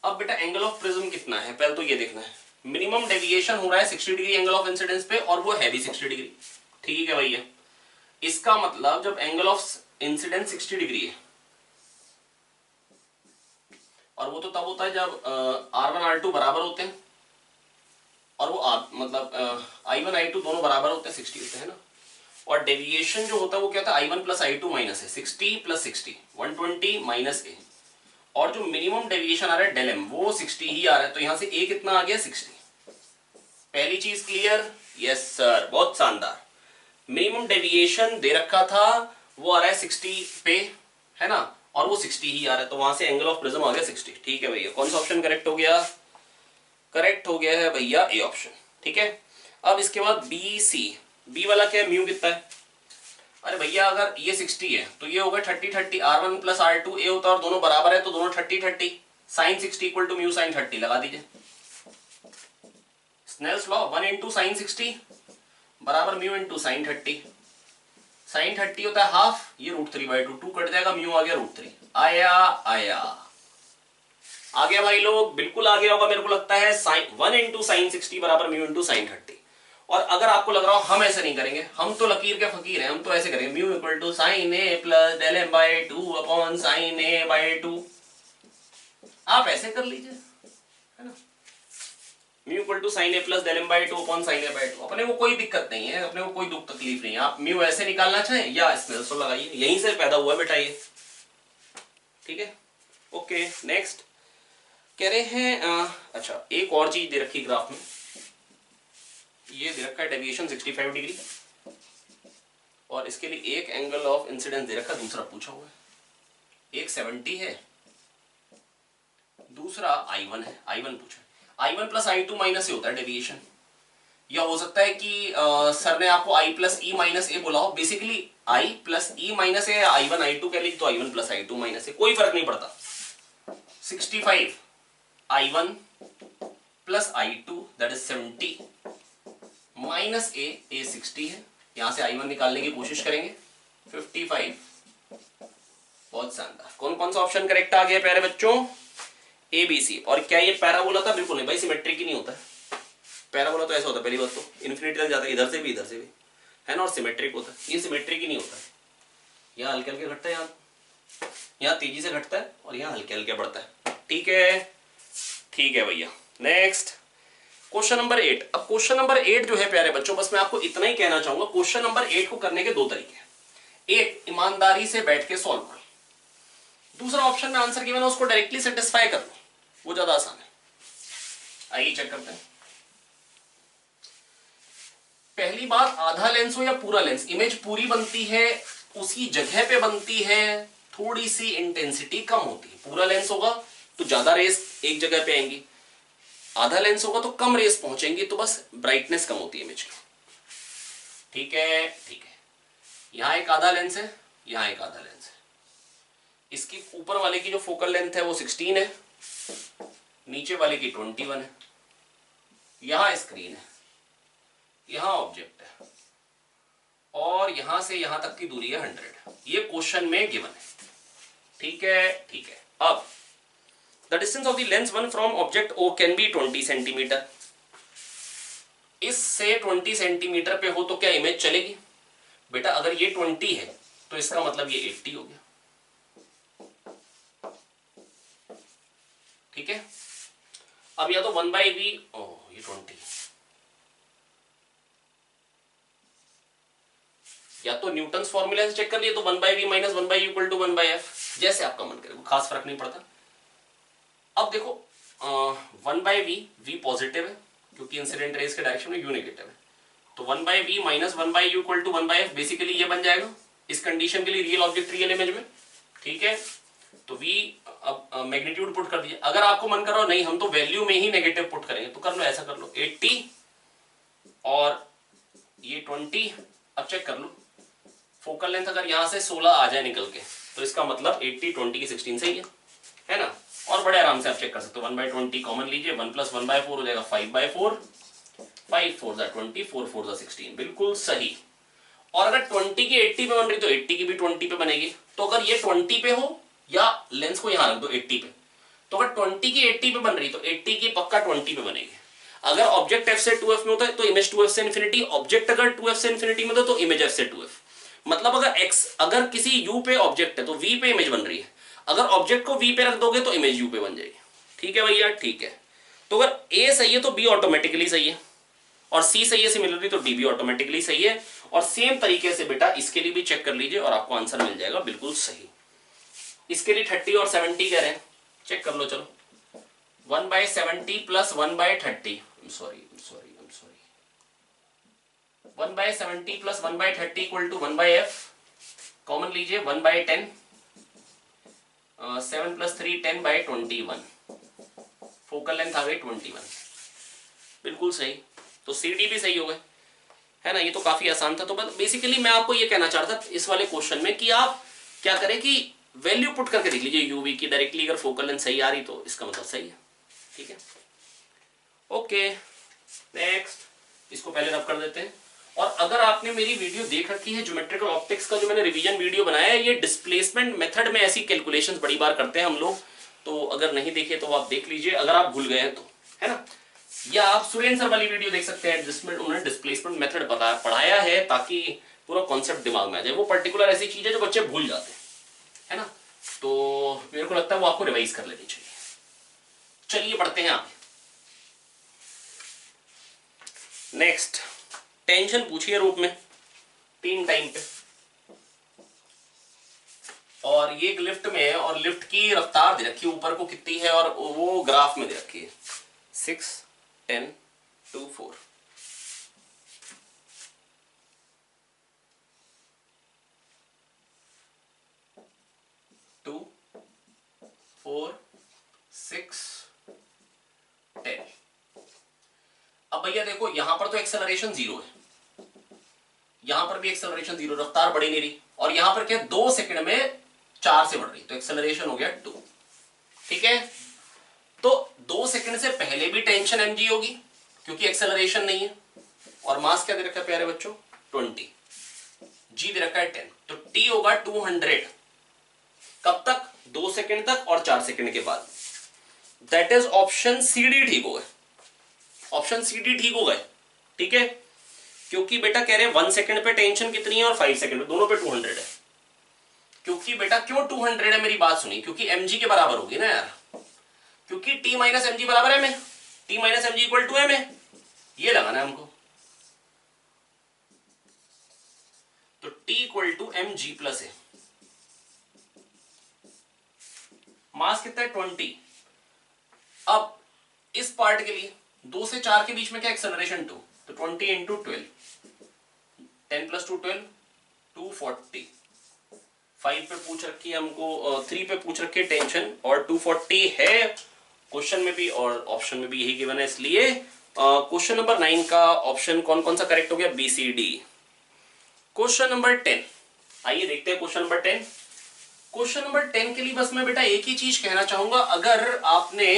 A: अब बेटा एंगल ऑफ प्रिज्म कितना है, पहले तो ये देखना है। मिनिमम डेविएशन हो रहा है 60 डिग्री एंगल ऑफ इंसिडेंस पे, और वो है भी 60 डिग्री, ठीक है भैया। इसका मतलब जब एंगल ऑफ इंसिडेंस 60 डिग्री है, और वो तो तब होता है जब R1 R2 बराबर होते हैं, और वो मतलब I1 I2 दोनों बराबर होते हैं, 60 होते हैं ना। और डेविएशन जो होता है वो क्या होता है, I1 प्लस I2 माइनस है, 60 प्लस 60 120 माइनस ए, और जो मिनिमम डेविएशन आ रहा है डेल एम वो 60 ही आ रहा है, तो यहां से ए कितना आ गया 60। पहली चीज क्लियर? यस सर, बहुत शानदार। मिनिमम डेविएशन दे रखा था, वो आ रहा है 60 पे, है ना, और वो 60 ही आ रहा है, तो वहां से एंगल ऑफ प्रिज्म आ गया 60, ठीक है भैया। कौन सा ऑप्शन करेक्ट हो गया? करेक्ट हो गया है भैया ए ऑप्शन, ठीक है। अब इसके बाद बी सी, बी वाला क्या है, म्यू कितना है? अरे भैया अगर ये 60 है तो ये होगा 30 30, R1 प्लस R2 ए होता है और दोनों बराबर है, तो दोनों 30 30, sine 60 equal to mu sine 30 लगा दीजिए। स्नेल्स लॉ, 1 इंटू साइन 60 बराबर म्यू इंटू साइन 30, साइन 30 होता है हाफ, ये √3/2, 2 कट जाएगा, म्यू आ गया √3। आया आया आ गया भाई लोग, बिल्कुल आ गया होगा मेरे को लगता है। साइन 1 इंटू साइन 60 बराबर म्यू इंटू साइन 30। और अगर आपको लग रहा हो हम ऐसे नहीं करेंगे, हम तो लकीर के फकीर हैं, हम तो ऐसे करेंगे, mu equal to sine A plus del m by 2 upon sine A by 2, आप ऐसे कर लीजिए, है ना। Mu equal to sine A plus del m by 2 upon sine A by 2, अपने को कोई दिक्कत नहीं है, अपने को कोई दुख तकलीफ नहीं है। आप म्यू ऐसे निकालना चाहें या स्नेल्स लॉ लगाइए, यहीं से पैदा हुआ बेटा ये, ठीक है। ओके नेक्स्ट कह रहे हैं अच्छा एक और चीज दे रखी ग्राफ में, ये दे रखा है डेविएशन 65 डिग्री, और इसके लिए एक एंगल ऑफ इंसिडेंस दे रखा है, दूसरा पूछा हुआ है। एक 70 है, दूसरा I1 है, I1 पूछा। I1 प्लस I2 माइनस ए होता है डेविएशन, या हो सकता है कि सर ने आपको I प्लस ई माइनस ए बोला हो, basically I plus E minus A, I1 I2 कह लीजिए तो I1 प्लस I2 माइनस ए, कोई फर्क नहीं पड़ता। 65 I1 plus I2 that is 70 minus a 60 है, यहां से I1 निकालने की कोशिश करेंगे 55। बहुत शानदार। कौन कौन सा ऑप्शन करेक्ट आ गया प्यारे बच्चों? A B C. और क्या ये पैराबोला था? बिल्कुल नहीं भाई, सिमेट्रिक ही नहीं होता है। पैराबोला तो ऐसा होता है, पहली बात तो इन्फिनिटी तक जाता है, इधर से भी है ना, और सिमेट्रिक होता है। ये सिमेट्रिक ही नहीं होता है, यहाँ हल्के हल्के घटता है, यहाँ तेजी से घटता है और यहाँ हल्के हल्के बढ़ता है, ठीक है। ठीक है भैया, नेक्स्ट क्वेश्चन नंबर 8। अब क्वेश्चन नंबर 8 जो है प्यारे बच्चों, बस मैं आपको इतना ही कहना चाहूंगा, क्वेश्चन नंबर 8 को करने के 2 तरीके हैं। एक, ईमानदारी से बैठ के सॉल्व करो, दूसरा ऑप्शन में आंसर गिवन है उसको डायरेक्टली सेटिस्फाई कर लो, वो ज्यादा आसान है। आइए चेक करते हैं। पहली बात, आधा लेंस हो या पूरा लेंस, इमेज पूरी बनती है उसी जगह पे बनती है थोड़ी सी इंटेंसिटी कम होती है। पूरा लेंस होगा तो ज्यादा रेस एक जगह पे आएंगी, आधा लेंस होगा तो कम रेस पहुंचेंगी, तो बस ब्राइटनेस कम होती है इमेज की। ठीक है, ठीक है। यहां एक आधा लेंस है, यहां एक आधा लेंस है। इसकी ऊपर वाले की जो फोकल लेंथ है वो 16 है, नीचे वाले की 21 है। यहां स्क्रीन है, यहां ऑब्जेक्ट है, और यहां से यहां तक की दूरी है 100। ये क्वेश्चन में गिवन है। ठीक है, ठीक है। अब the distance of the lens one from object O can be 20 centimetre. इससे 20 सेंटीमीटर पे हो तो क्या इमेज चलेगी? बेटा अगर ये 20 है तो इसका मतलब ये 80 हो गया। ठीक है। अब या तो 1/v, ये 20, या तो न्यूटन फॉर्मूला से चेक कर लिए तो 1/v minus 1/u equal to 1/f, जैसे आपका मन करे, वो खास फर्क नहीं पड़ता। अब देखो 1/v, v पॉजिटिव है क्योंकि इंसिडेंट रेज के डायरेक्शन में u नेगेटिव है, तो 1/v minus 1/u equal to 1/f basically ये बन जाएगा इस कंडीशन के लिए रियल ऑब्जेक्ट रियल इमेज में। ठीक है, तो v अब मैग्नीट्यूड पुट कर दिया। अगर आपको मन करो नहीं हम तो वैल्यू में ही नेगेटिव पुट करेंगे तो कर लो, ऐसा कर लो 80 और ये 20। अब चेक कर लो फोकल लेंथ अगर यहां से 16 आ जाए निकल के तो इसका मतलब 80 20 की 16 सही है ना। और बड़े आराम से आप चेक कर सकते हो, 1/20 कॉमन लीजिए, 1 + 1/4 हो जाएगा 5/4, 5 4 20, 4 4 16, बिल्कुल सही। और अगर 20 की 80 पे बन रही तो 80 की भी 20 पे बनेगी। तो अगर ये 20 पे हो या लेंस को यहां रख दो 80 पे, तो अगर 20 की 80 पे बन रही तो 80 की पक्का 20 पे बनेगी। अगर ऑब्जेक्ट f से 2f में होता है तो इमेज 2f से इन्फिनिटी, ऑब्जेक्ट अगर 2f से इन्फिनिटी में होता है तो इमेज f से 2f। मतलब अगर किसी u पे ऑब्जेक्ट है तो v पे इमेज बन रही है, अगर ऑब्जेक्ट को v पे रख दोगे तो इमेज u पे बन जाएगी। ठीक है भैया, ठीक है। तो अगर a सही है तो b ऑटोमेटिकली सही है, और c सही है सिमिलरली तो d भी ऑटोमेटिकली सही है। और सेम तरीके से बेटा इसके लिए भी चेक कर लीजिए और आपको आंसर मिल जाएगा बिल्कुल सही। इसके लिए 30 और 70 कह रहे हैं, चेक कर लो चलो। 1/70 plus 1/30, sorry 1/70 plus 1/30 equal to 1/f, common लीजिए 1/10, 7 + 3 10/21, फोकल लेंथ आ गई 21, बिल्कुल सही। तो सी डी भी सही हो गए, है ना। ये तो काफी आसान था। तो बस बेसिकली मैं आपको ये कहना चाहता था इस वाले क्वेश्चन में कि आप क्या करें कि वैल्यू पुट करके देख लीजिए यूवी की डायरेक्टली, अगर फोकल लेंथ सही आ रही तो इसका मतलब सही है। ठीक है, ओके नेक्स्ट, इसको पहले रब कर देते हैं। और अगर आपने मेरी वीडियो देख रखी है ज्योमेट्रिकल ऑप्टिक्स का जो मैंने रिवीजन वीडियो बनाया है, ये डिस्प्लेसमेंट मेथड में ऐसी कैलकुलेशंस बड़ी बार करते हैं हम लोग, तो अगर नहीं देखे तो आप देख लीजिए अगर आप भूल गए हैं तो, है ना। या आप सुरेंद्र सर वाली वीडियो देख सकते हैं जिसमें उन्होंने डिस्प्लेसमेंट मेथड पढ़ाया है, ताकि पूरा कॉन्सेप्ट दिमाग में आ जाए। वो पर्टिकुलर ऐसी चीज है जो बच्चे भूल जाते हैं, है ना। तो मेरे को लगता है वो आपको रिवाइज कर लेनी चाहिए। चलिए पढ़ते हैं आगे। नेक्स्ट, टेंशन पूछिए रूप में 3 टाइम पे, और ये एक लिफ्ट में है और लिफ्ट की रफ्तार दे रखी है ऊपर को कितनी है, और वो ग्राफ में दे रखी है 6 10 2 4। अब भैया देखो यहां पर तो एक्सेलरेशन 0 है, यहां पर भी एक्सेलरेशन 0, रफ्तार बढ़ी नहीं रही, और यहां पर क्या 2 सेकंड में 4 से बढ़ रही, तो एक्सेलरेशन हो गया 2। ठीक है, तो 2 सेकंड से पहले भी टेंशन mg होगी क्योंकि एक्सेलरेशन नहीं है, और मास क्या दे रखा है प्यारे बच्चों 20, g दे रखा है 10, तो t होगा 200। कब तक? 2 सेकंड तक और 4 सेकंड के बाद। That is option C D ठीक हो गए, ऑप्शन सी डी ठीक हो गए। ठीक है, क्योंकि बेटा कह रहे हैं 1 सेकंड पे टेंशन कितनी है और 5 सेकंड पे, दोनों पे 200 है। क्योंकि बेटा क्यों 200 है, मेरी बात सुनिए, क्योंकि mg के बराबर होगी ना यार, क्योंकि t माइनस mg बराबर है, t minus mg equal to m है, ये लगाना है हमको। तो t equal to mg plus है, मास कितना है 20। अब इस पार्ट के लिए 2 से 4 के बीच में क्या एक्सेलरेशन 2, तो 20 इंटू 12, 10 + 2 12, 240, 5 पे पूछ रखी है हमको, 3 पे पूछ रखी है टेंशन, और 240 है क्वेश्चन में भी और ऑप्शन में भी यही गिवन है, इसलिए क्वेश्चन नंबर 9 का ऑप्शन कौन कौन सा करेक्ट हो गया, B C D. Question number 10, आइए देखते हैं क्वेश्चन नंबर 10। क्वेश्चन नंबर 10 के लिए बस मैं बेटा एक ही चीज कहना चाहूंगा, अगर आपने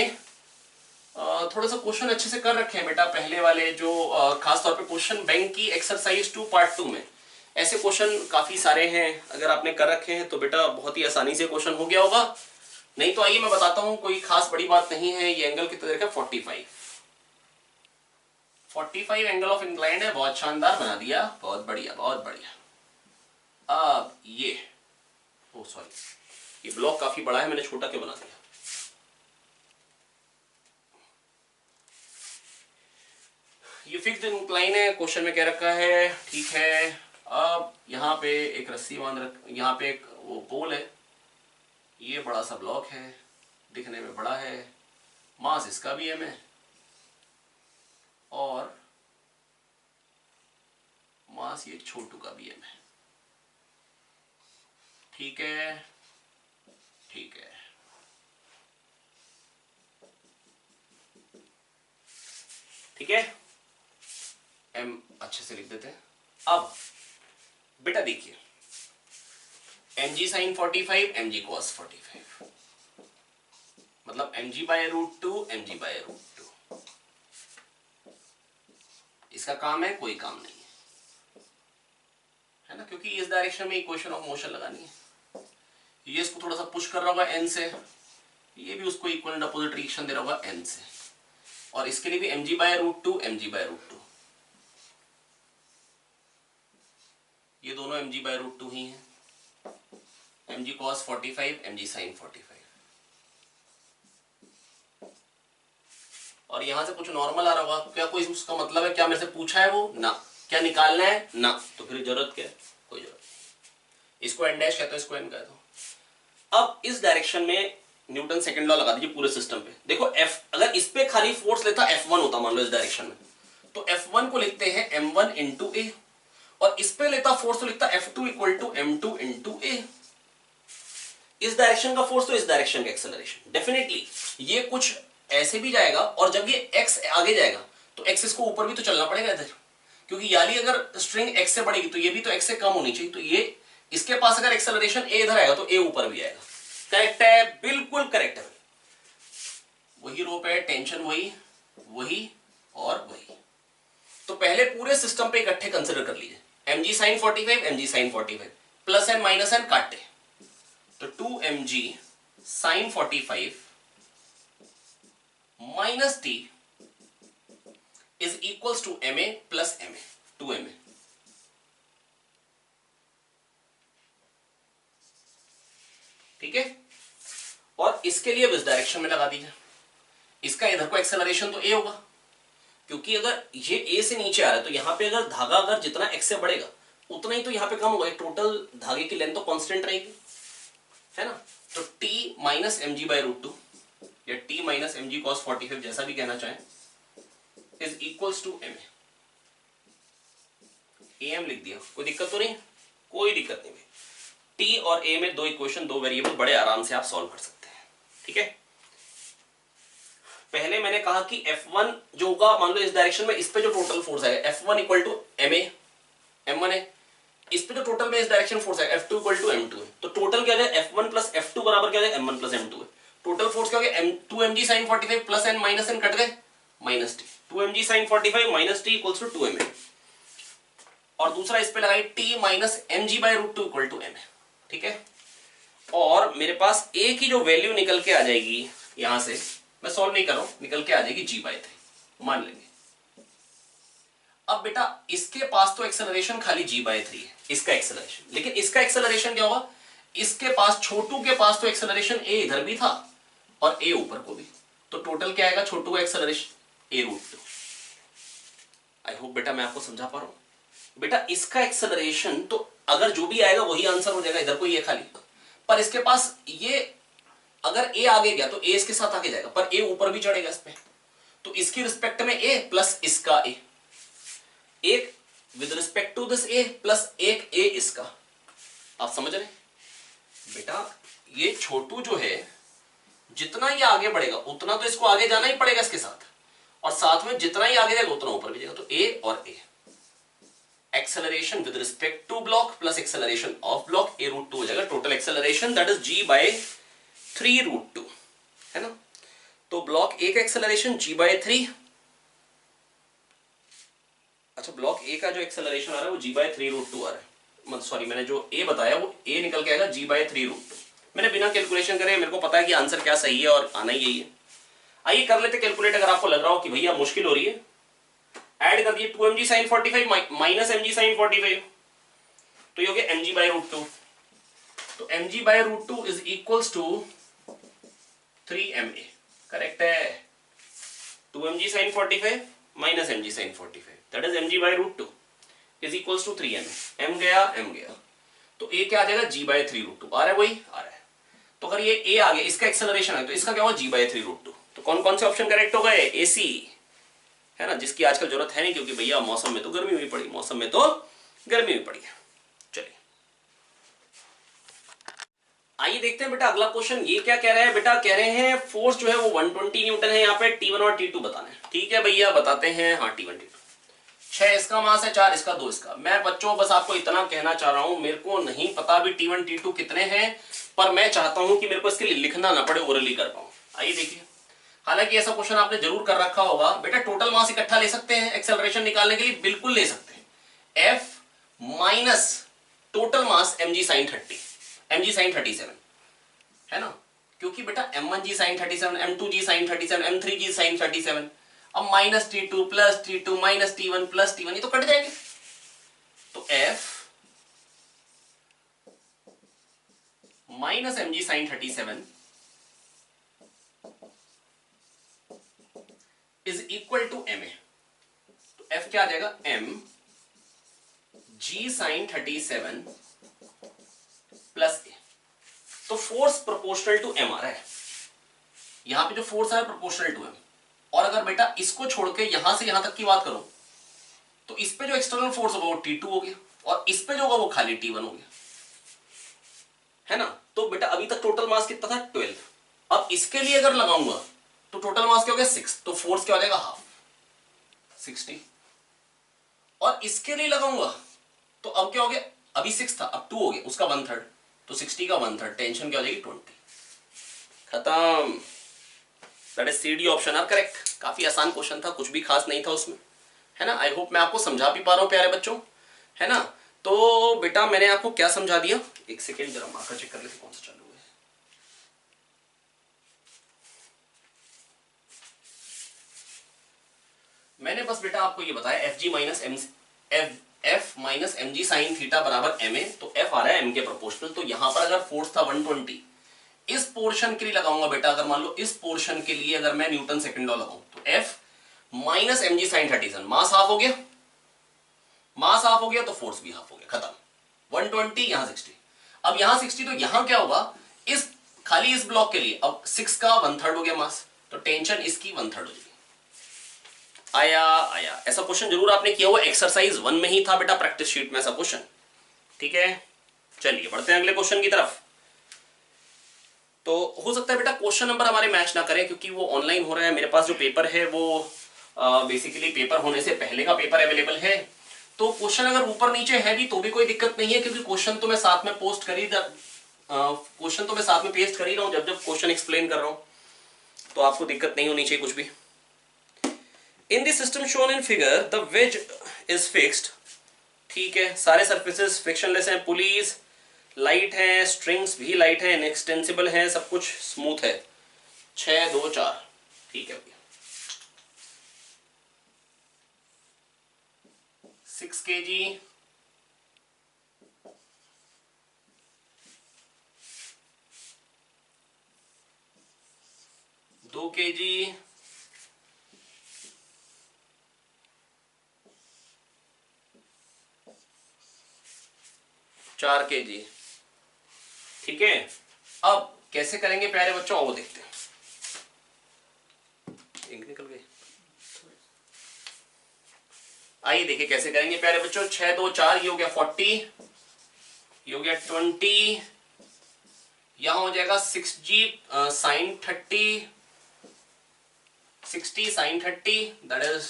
A: थोड़ा सा क्वेश्चन अच्छे से कर रखे हैं बेटा, पहले वाले जो खासतौर पे क्वेश्चन बैंक की एक्सरसाइज 2 पार्ट 2 में ऐसे क्वेश्चन काफी सारे हैं, अगर आपने कर रखे हैं तो बेटा बहुत ही आसानी से क्वेश्चन हो गया होगा। नहीं तो आइए मैं बताता हूं, कोई खास बड़ी बात नहीं है। ये एंगल कितना देखा, 45 एंगल ऑफ इंक्लाइंड है, बहुत शानदार बना दिया, बहुत बढ़िया बहुत बढ़िया। अब ये सॉरी, ये ब्लॉक काफी बड़ा है, मैंने छोटा क्यों बना दिया। ये फिक्स्ड इंक्लाइन है, क्वेश्चन में कह रखा है, ठीक है। अब यहाँ पे एक रस्सी बांध रख, यहाँ पे एक वो पोल है, ये बड़ा सा ब्लॉक है, दिखने में बड़ा है, मास इसका भी है और मास ये छोटू का भी है, ठीक है ठीक है। ठीक है, एम अच्छे से लिख देते हैं। अब बेटा देखिए, m g sine 45, m g cos 45, मतलब m g by root 2, m g by root 2। इसका काम है, कोई काम नहीं है ना, क्योंकि इस डायरेक्शन में इक्वेशन ऑफ मोशन लगानी है। ये इसको थोड़ा सा पुश कर रहा होगा एन से, ये भी उसको इक्वल एंड अपोजिट रिएक्शन दे रहा होगा एन से, और इसके लिए भी m g by root 2, m g by root 2, ये दोनों एम जी बाय रूट 2 ही हैं। M g cos 45, m g sine 45, और यहां से कुछ नॉर्मल आ रहा होगा, क्या कोई उसका मतलब है, क्या मेरे से पूछा है वो ना, क्या निकालना है ना, तो फिर जरूरत क्या है, कोई जरूरत नहीं। इसको एन डैश कहते हो, इसको एन कहते हो। अब इस डायरेक्शन में न्यूटन सेकंड लॉ लगा दीजिए पूरे सिस्टम पे। देखो एफ, अगर इस पे खाली फोर्स लेता F1 होता मान लो इस डायरेक्शन में, तो F1 को लिखते हैं m1 इंटू ए, और इस पे लेता फोर्स तो लिखता F2 equal to m2 into ए। इस डायरेक्शन का फोर्स तो इस डायरेक्शन का एक्सेलरेशन, डेफिनेटली ये कुछ ऐसे भी जाएगा, और जब ये x आगे जाएगा तो x इसको ऊपर भी तो चलना पड़ेगा इधर, क्योंकि याली अगर स्ट्रिंग x से बढ़ेगी तो ये भी तो x से कम होनी चाहिए, तो ये इसके पास अगर एक्सेलरेशन a इधर आएगा तो a ऊपर भी आएगा। करेक्ट है, बिल्कुल करेक्ट है, वही रोप है, टेंशन वही वही और वही। तो पहले पूरे सिस्टम पे इकट्ठे कंसिडर कर लीजिए, m g sine 45, m g sine 45, plus N minus N काटे, तो 2 m g sine 45 minus t is equals to m a plus m a, 2 m a. ठीक है, और इसके लिए इस डायरेक्शन में लगा दीजिए, इसका इधर को एक्सेलरेशन तो ए होगा, क्योंकि अगर ये ए से नीचे आ रहा है तो यहां पे अगर धागा अगर जितना एक्स से बढ़ेगा उतना ही तो यहां पे कम होगा, टोटल धागे की लेंथ तो कांस्टेंट रहेगी, है ना। तो t minus m g by root 2 या t minus m g cos 45, जैसा भी कहना चाहें, is equals to m a. M लिख दिया, कोई दिक्कत तो नहीं, कोई दिक्कत नहीं भाई। टी और ए में दो इक्वेशन, दो वेरिएबल, बड़े आराम से आप सॉल्व कर सकते हैं। ठीक है, पहले मैंने कहा कि F1 जो होगा, मान लो इस डायरेक्शन में, इस पे जो टोटल फोर्स आएगा F1 equal to m A, M1 है, इस पे जो टोटल में इस डायरेक्शन फोर्स आएगा F2 इक्वल टू M2 है, तो टोटल क्या हो जाएगा F1 प्लस F2 बराबर क्या हो जाएगा M1 प्लस M2 है। टोटल फोर्स क्या हो गया, 2 mg sin 45 plus N minus n cut गए, minus t, 2 mg sin 45 minus t equals to 2 m, और दूसरा इस पे लगाई t minus mg by root 2 equal to m। ठीक है, और मेरे पास a की जो वैल्यू निकल के आ जाएगी, यहां से मैं सॉल्व नहीं कर रहा हूं, निकल के आ जाएगी g/3 मान लेंगे। अब बेटा इसके पास तो एक्सेलरेशन खाली g/3 है, इसका एक्सेलरेशन, लेकिन इसका एक्सेलरेशन क्या होगा, इसके पास, छोटू के पास तो एक्सेलरेशन a इधर भी था और a ऊपर को भी, तो टोटल क्या आएगा छोटू का acceleration a root 2। I hope बेटा मैं आपको समझा पा रहा हूं। बेटा इसका एक्सेलरेशन तो अगर जो भी आएगा वही आंसर हो जाएगा, इधर को ये खाली, पर इसके पास ये अगर a आगे गया तो a इसके साथ आगे जाएगा, पर a ऊपर भी चढ़ेगा इस पे, तो इसकी रिस्पेक्ट में a प्लस इसका a, एक with respect to this a plus एक a इसका, आप समझ रहे हैं। बेटा ये छोटू जो है जितना ये आगे बढ़ेगा उतना तो इसको आगे जाना ही पड़ेगा इसके साथ, और साथ में जितना ही आगे जाएगा उतना ऊपर भी जाएगा। तो ए और a, acceleration with respect to block plus acceleration of block, a root 2 हो जाएगा total acceleration, that is g by 3 root 2, है ना। तो ब्लॉक ए का एक्सेलरेशन जी बाय 3, अच्छा ब्लॉक ए का जो एक्सेलरेशन आ रहा है वो जी बाय 3 रूट 2 आ रहा है, मतलब सॉरी मैंने जो ए बताया वो ए निकल के आएगा जी बाय 3 रूट 2। मैंने बिना कैलकुलेशन करे, मेरे को पता है कि आंसर क्या सही है और आना ही यही है। आइए कर लेते कैलकुलेट, अगर आपको लग रहा हो कि भैया मुश्किल हो रही है। ऐड कर दिए 2mg sin 45 minus mg sin 45, तो ये हो गया mg बाय रूट 2। तो mg by root 2 is equals to 3ma, correct है। 2mg sin 45 minus mg sin 45, that is mg by root 2 is equals to 3ma, m गया m गया, तो a क्या आ जाएगा g बाय 3 रूट 2, आ रहा है वही आ रहा है। तो अगर ये a आ गया, इसका एक्सेलरेशन है, तो इसका क्या होगा g बाय 3 रूट 2। तो कौन कौन से ऑप्शन करेक्ट हो गए, AC, है ना, जिसकी आजकल जरूरत है नहीं क्योंकि भैया मौसम में तो गर्मी हुई पड़ी, मौसम में तो गर्मी हुई पड़ी है। चलिए आइए देखते हैं बेटा अगला क्वेश्चन। ये क्या कह रहे हैं बेटा, कह रहे हैं फोर्स जो है वो 120 न्यूटन है, यहाँ पे T1 और T2 बताना है। ठीक है भैया बताते हैं, हाँ T1 T2, 6 इसका मास है, 4 इसका, 2 इसका। मैं बच्चों बस आपको इतना कहना चाह रहा हूं, मेरे को नहीं पता भी T1 T2 कितने हैं, पर मैं चाहता हूं कि मेरे को इसके लिए लिखना ना पड़े, ओरली कर पाऊं। आइए देखिए, हालांकि ऐसा क्वेश्चन आपने जरूर कर रखा होगा। बेटा टोटल मास इकट्ठा ले सकते हैं एक्सेलरेशन निकालने के लिए, बिल्कुल ले सकते हैं। F minus total mass mg sin 30, mg sin 37, है ना, क्योंकि बेटा m1g sin 37, m2g sin 37, m3g sin 37, अब minus T2 plus T2 minus T1 plus T1, ये तो कट जाएंगे। तो F minus mg sin 37 is equal to ma, तो F क्या आ जाएगा, m g sin 37 plus a। तो फोर्स प्रोपोर्शनल टू m आ रहा है, यहां पे जो फोर्स है प्रोपोर्शनल टू m। और अगर बेटा इसको छोड़ के यहां से यहां तक की बात करो तो इस पे जो एक्सटर्नल फोर्स होगा वो T2 हो गया, और इस पे जो होगा वो खाली T1 हो गया, है ना। तो बेटा अभी तक टोटल मास कितना था, 12। अब इसके लिए अगर लगाऊंगा तो टोटल मास क्या हो गया, 6, तो फोर्स क्या हो जाएगा, हाफ, 60। और इसके लिए लगाऊंगा तो अब क्या हो गया, अभी 6 था अब 2 हो गया, उसका 1/3, तो 60 का 1/3, टेंशन क्या हो जाएगी, 20, खत्म। That is CD option are correct. काफी आसान क्वेश्चन था, कुछ भी खास नहीं था उसमें, है ना। आई होप मैं आपको समझा भी पा रहा हूं प्यारे बच्चों, है ना। तो बेटा मैंने आपको क्या समझा दिया, एक सेकेंड जरा मार्कर चेक कर लेते कौन सा चालू है। मैंने बस बेटा आपको ये बताया F minus mg sine theta बराबर ma, तो F आ रहा है m के प्रोपोर्शनल। तो यहां पर अगर फोर्स था 120, इस पोर्शन के लिए लगाऊंगा बेटा, अगर मान लो इस पोर्शन के लिए अगर मैं न्यूटन सेकंड लॉ लगाऊं तो F माइनस mg साइन 37, मास हाफ हो गया, मास हाफ हो गया तो फोर्स भी हाफ हो गया, खत्म। 120 यहां 60, अब यहां 60, तो यहां क्या होगा, इस खाली इस ब्लॉक के लिए अब 6 का 1/3 हो गया मास, तो टेंशन इसकी 1/3 हो जाएगी। आया आया, ऐसा क्वेश्चन जरूर आपने किया हुआ, एक्सरसाइज 1 में ही था बेटा प्रैक्टिस शीट में ऐसा क्वेश्चन। ठीक है चलिए बढ़ते हैं अगले क्वेश्चन की तरफ। तो हो सकता है बेटा क्वेश्चन नंबर हमारे मैच ना करें क्योंकि वो ऑनलाइन हो रहा है, मेरे पास जो पेपर है वो बेसिकली पेपर होने से पहले का पेपर अवेलेबल है। तो क्वेश्चन अगर ऊपर नीचे है भी तो भी कोई दिक्कत नहीं है, क्योंकि क्वेश्चन तो मैं साथ में पोस्ट कर ही क्वेश्चन तो मैं साथ में पेस्ट कर ही रहा हूं जब जब क्वेश्चन एक्सप्लेन कर रहा हूं, तो आपको दिक्कत नहीं होनी चाहिए कुछ भी। In this system shown in figure the ways is fixed, ठीक है, सारे सरफेसेस फ्रिक्शनलेस हैं, पुलीज लाइट है, स्ट्रिंग्स भी लाइट है, इनएक्सटेंसिबल है, सब कुछ स्मूथ है, 6 2 4, ठीक है भैया। 6 kg, दो kg, 4 kg, ठीक है। अब कैसे करेंगे प्यारे बच्चों, वो देखते हैं। इंक निकल गई, आइए देखिए कैसे करेंगे प्यारे बच्चों। 6 2 4, ये हो गया 40, ये हो गया 20, यहां हो जाएगा 6G sine 30, 60 sine 30 that is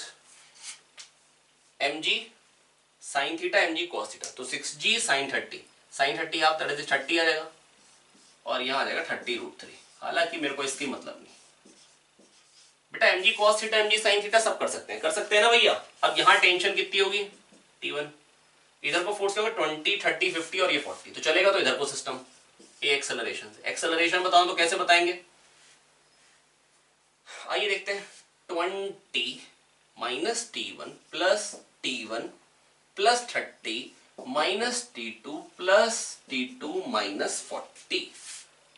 A: mg sine theta mg cos theta. तो 6G sine 30 half that is 30 आ जाएगा और यहाँ आ जाएगा 30√3। हालांकि मेरे को इसकी मतलब नहीं बेटा, mg cos theta mg sine theta सब कर सकते हैं ना भैया। अब यहाँ टेंशन कितनी होगी T1, इधर को फोर्स क्या होगा 20, 30, 50 और ये 40, तो चलेगा तो इधर को सिस्टम। ये एक्सेलरेशन बताऊं तो कैसे बताएंगे, आइए देखते हैं। 20 minus T1 plus 30 minus T2 plus T2 minus 40।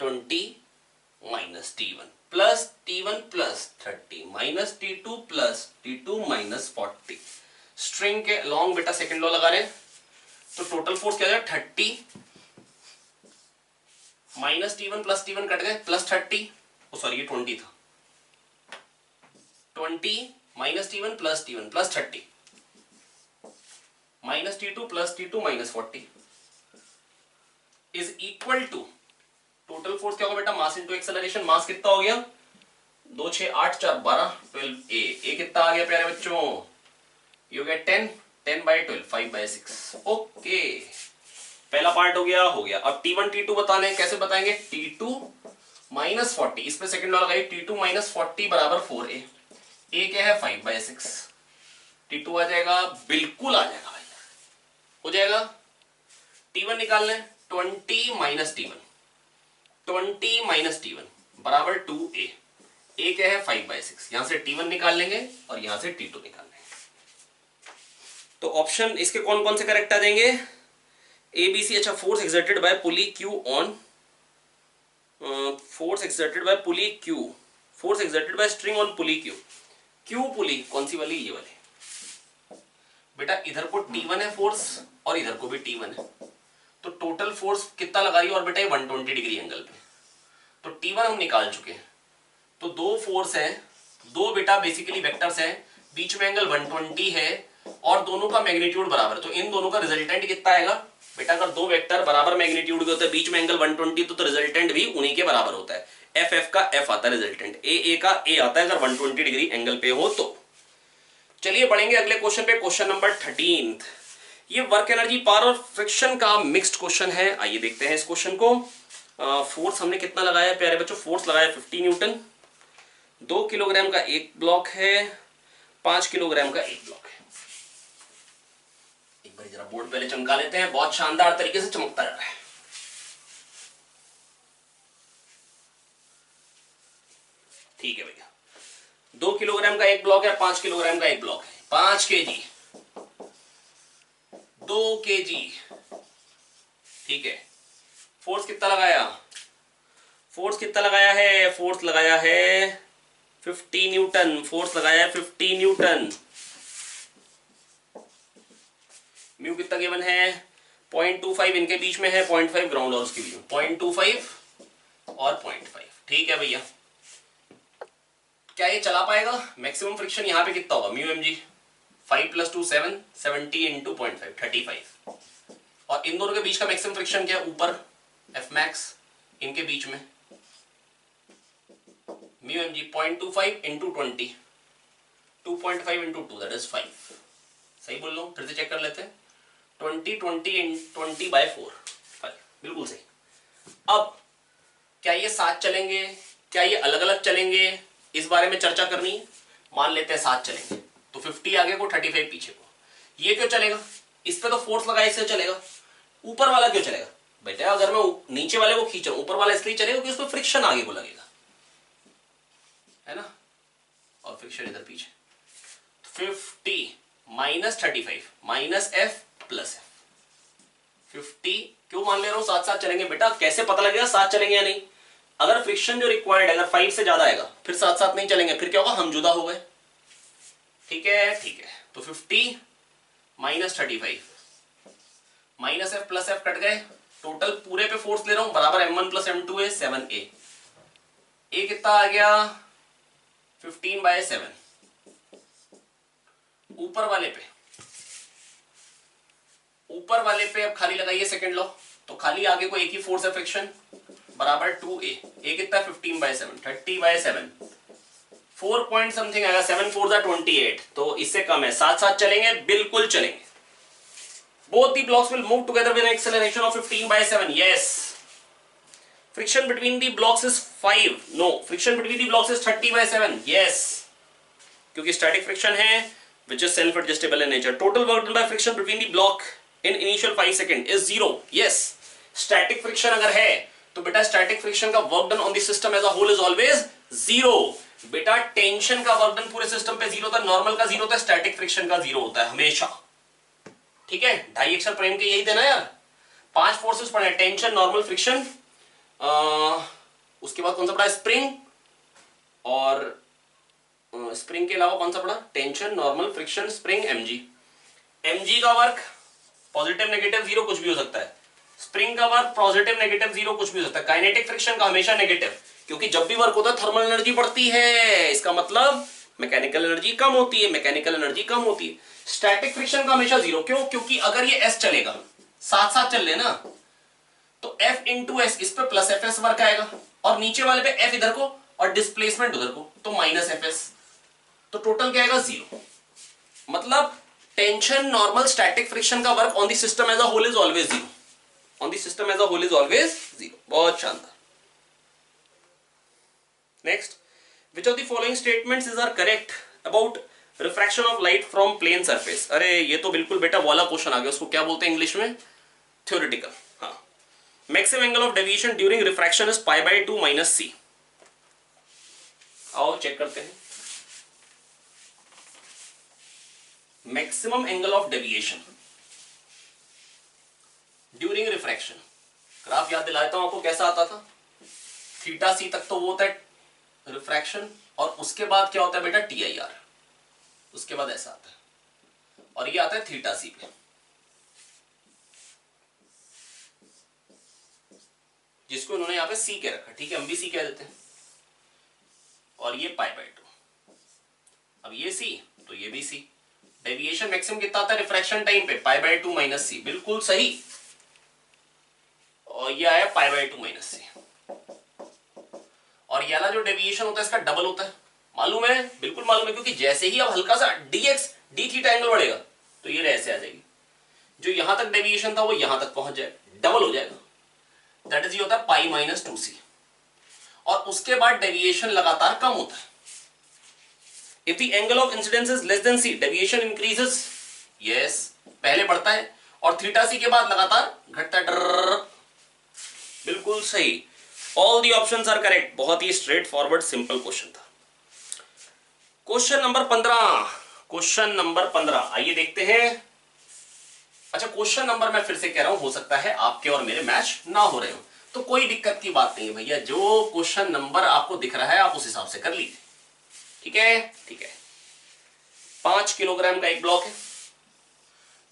A: 20 minus T1 plus 30 minus T2 plus T2 minus 40। String के लॉन्ग बेटा सेकेंड लॉ लगा रहे हैं, तो टोटल फोर्स क्या जाएगा 30 minus T1 plus T1 cut गए प्लस 30, सॉरी ये 20 था। 20 minus T1 plus plus 30 minus T2 plus T2 minus 40 is equal to total force क्या होगा बेटा, मास इंटू एक्सेलरेशन। मास कितना हो गया 2 6 8 4 12 12 ए कितना आ गया प्यारे बच्चों, ये हो गया 10 बाय 12 5 बाय 6। ओके पहला पार्ट हो गया। अब T1 T2 बताने, कैसे बताएंगे, T2 माइनस 40, इस पे सेकंड लॉ लगाइए, T2 माइनस 40 बराबर 4A। ए क्या है 5 बाय 6, T2 आ जाएगा, बिल्कुल आ जाएगा भाई, हो जाएगा। T1 निकालना है, 20 माइनस T1 बराबर 2A। ए क्या है 5 बाय 6, यहां से T1 निकाल लेंगे और यहां से T2 निकाल लेंगे। तो ऑप्शन इसके कौन कौन से करेक्ट आ जाएंगे, ए बी सी। अच्छा, force exerted by pulley Q on, force exerted by pulley Q, force exerted by string on pulley Q. Q pulley कौन सी वाली, ये वाली बेटा। इधर को T1 है फोर्स और इधर को भी T1 है, तो टोटल फोर्स कितना लगा रही है और बेटा ये 120 डिग्री एंगल पे। तो T1 हम निकाल चुके हैं, तो दो फोर्स है, दो बेटा बेसिकली वेक्टर्स हैं, बीच में एंगल 120 है और दोनों का मैग्नीट्यूड बराबर, तो इन दोनों का रिजल्टेंट कितना आएगा बेटा। अगर दो वेक्टर बराबर मैग्नीट्यूड के होते हैं, बीच में एंगल 120, तो रिजल्टेंट भी उन्हीं के बराबर होता है। एफ का एफ आता है रिजल्टेंट, ए का ए आता है अगर 120 डिग्री एंगल पे हो तो। चलिए बढ़ेंगे अगले क्वेश्चन पे, क्वेश्चन नंबर 13। ये वर्क एनर्जी पावर और फ्रिक्शन का मिक्स्ड क्वेश्चन है। आइए देखते हैं इस क्वेश्चन को। फोर्स हमने कितना लगाया है प्यारे बच्चों, फोर्स लगाया 50 न्यूटन। 2 किलोग्राम का एक ब्लॉक है, 5 किलोग्राम का एक ब्लॉक है। एक बार जरा बोर्ड पहले चमका लेते हैं, बहुत शानदार तरीके से चमकता जा रहा है। ठीक है भैया, 2 किलोग्राम का एक ब्लॉक है, 5 किलोग्राम का एक ब्लॉक है, 5 केजी, 2 केजी। ठीक है, फोर्स कितना लगाया, फोर्स कितना लगाया है, फोर्स लगाया है 50 न्यूटन, फोर्स लगाया है 50 न्यूटन। म्यू कितना गिवन है 0.25, इनके बीच में है 0.5, ग्राउंड और उसके बीच में 0.25 और 0.5। ठीक है भैया, क्या ये चला पाएगा, मैक्सिमम फ्रिक्शन यहाँ पे कितना होगा, म्यू mg 5 + 2 7, 70 × 0.5 35। और इन दोनों के बीच का मैक्सिमम फ्रिक्शन क्या है, ऊपर एफ मैक्स, इनके बीच में म्यू mg 0.25 × 20, 2.5 × 2 दैट इज 5। सही बोल रहा हूँ, फिर से चेक कर लेते हैं, 20 × 4 5, बिल्कुल सही। अब क्या ये साथ चलेंगे, क्या ये अलग अलग चलेंगे, इस बारे में चर्चा करनी है। मान लेते हैं साथ चलेंगे, तो 50 आगे को 35 पीछे को। ये क्यों चलेगा, इस पे तो फोर्स लगा इससे चलेगा, ऊपर वाला क्यों चलेगा बेटा, अगर मैं नीचे वाले को खींच रहा हूं, ऊपर वाला इसलिए चलेगा कि उसमें फ्रिक्शन आगे को लगेगा, है ना, और फ्रिक्शन इधर पीछे। 50 minus 35 minus F plus F. 50 क्यों मान ले रहा हूं साथ साथ चलेंगे बेटा, कैसे पता लगेगा साथ चलेंगे या नहीं, अगर फ्रिक्शन जो रिक्वायर्ड है अगर 5 से ज्यादा आएगा फिर साथ साथ नहीं चलेंगे, फिर क्या होगा, हम जुदा हो गए। ठीक है ठीक है, तो 50 minus 35 minus F plus F cut गए, टोटल पूरे पे फोर्स ले रहा हूं, बराबर m1 + m2 है 7a। ए कितना आ गया 15/7। ऊपर वाले पे अब खाली लगाइए सेकंड लॉ, तो खाली आगे को एक ही फोर्स है फ्रिक्शन, बराबर 2a, a कितना 15/7, 30/7, 4 पॉइंट समथिंग आएगा, 7 4 28, तो इससे कम है। साथ साथ चलेंगे, बिल्कुल चलेंगे। Both the blocks will move together with an acceleration of 15/7, yes. Friction between the blocks is 5, no, friction between the blocks is 30/7, yes, क्योंकि स्टैटिक फ्रिक्शन है which is self adjustable in nature. Total work done by friction between the block in initial 5 seconds is 0, yes. Static friction अगर है तो बेटा static friction का work done on the system as a whole is always 0। बेटा tension का work done पूरे system पे 0 होता है, नॉर्मल का 0 होता है, स्टैटिक फ्रिक्शन का 0 होता है हमेशा, ठीक है। ढाई अक्षर प्रेम के यही थे ना यार। 5 फोर्सेस पढ़े, टेंशन, नॉर्मल, फ्रिक्शन, उसके बाद कौन सा पढ़ा, स्प्रिंग, और स्प्रिंग के अलावा कौन सा पढ़ा, tension, normal, friction, spring, MG. MG का वर्क पॉजिटिव नेगेटिव 0 कुछ भी हो सकता है, स्प्रिंग का वर्क पॉजिटिव नेगेटिव 0 कुछ भी हो सकता है, काइनेटिक फ्रिक्शन का हमेशा नेगेटिव, क्योंकि जब भी वर्क होता है थर्मल एनर्जी बढ़ती है, इसका मतलब मैकेनिकल एनर्जी कम होती है, मैकेनिकल एनर्जी कम होती है। स्टैटिक फ्रिक्शन का हमेशा 0, क्यों, क्योंकि अगर ये एस चलेगा, साथ साथ चल लेना, तो एफ इंटू एस, इस पे प्लस एफ एस वर्क आएगा, और नीचे वाले पे एफ इधर को और डिस्प्लेसमेंट उधर को, तो माइनस एफ एस, तो टोटल क्या आएगा 0। मतलब टेंशन, नॉर्मल, स्टैटिक फ्रिक्शन का work on the system as a whole is always 0, on the system as a whole is always 0। बहुत शानदार। Next, which of the following statements is are correct about refraction of light from plane surface. अरे ये तो बिल्कुल बेटा वाला question आ गया, उसको क्या बोलते हैं इंग्लिश में, थ्योरेटिकल। हाँ, maximum angle of deviation during refraction is π/2 - c। आओ चेक करते हैं। Maximum angle of deviation during refraction, graph याद दिलाता हूं आपको, कैसा आता था, थीटा सी तक तो वो होता है रिफ्रैक्शन, और उसके बाद क्या होता है बेटा TIR, उसके बाद ऐसा आता है, और ये आता है थीटा सी पे, जिसको इन्होंने यहां पे सी के रखा, ठीक है, हम भी सी कह देते हैं, और ये π/2, अब ये सी तो ये भी सी। डेविएशन मैक्सिमम कितना आता है रिफ्रैक्शन टाइम पे, π/2 - c, बिल्कुल सही, और ये आया π/2 - c, और ये वाला जो डेविएशन होता है इसका डबल होता है, मालूम है, बिल्कुल मालूम है, क्योंकि जैसे ही अब हल्का सा dx d थीटा एंगल बढ़ेगा तो ये ऐसे आ जाएगी, जो यहां तक डेविएशन था वो यहां तक पहुंच जाएगा, डबल हो जाएगा, दैट इज ये होता है π - 2c, और उसके बाद डेविएशन लगातार कम होता है। If the angle of incidence is less than c, deviation increases, yes, पहले बढ़ता है, और थीटा सी के बाद लगातार घटता है, बिल्कुल सही, all the options are correct. बहुत ही स्ट्रेट फॉरवर्ड सिंपल क्वेश्चन था। क्वेश्चन नंबर 15, क्वेश्चन नंबर 15 आइए देखते हैं। अच्छा, क्वेश्चन नंबर मैं फिर से कह रहा हूं, हो सकता है आपके और मेरे मैच ना हो रहे हो, तो कोई दिक्कत की बात नहीं है भैया, जो क्वेश्चन नंबर आपको दिख रहा है आप उस हिसाब से कर लीजिए, ठीक है, ठीक है। 5 किलोग्राम का एक ब्लॉक है।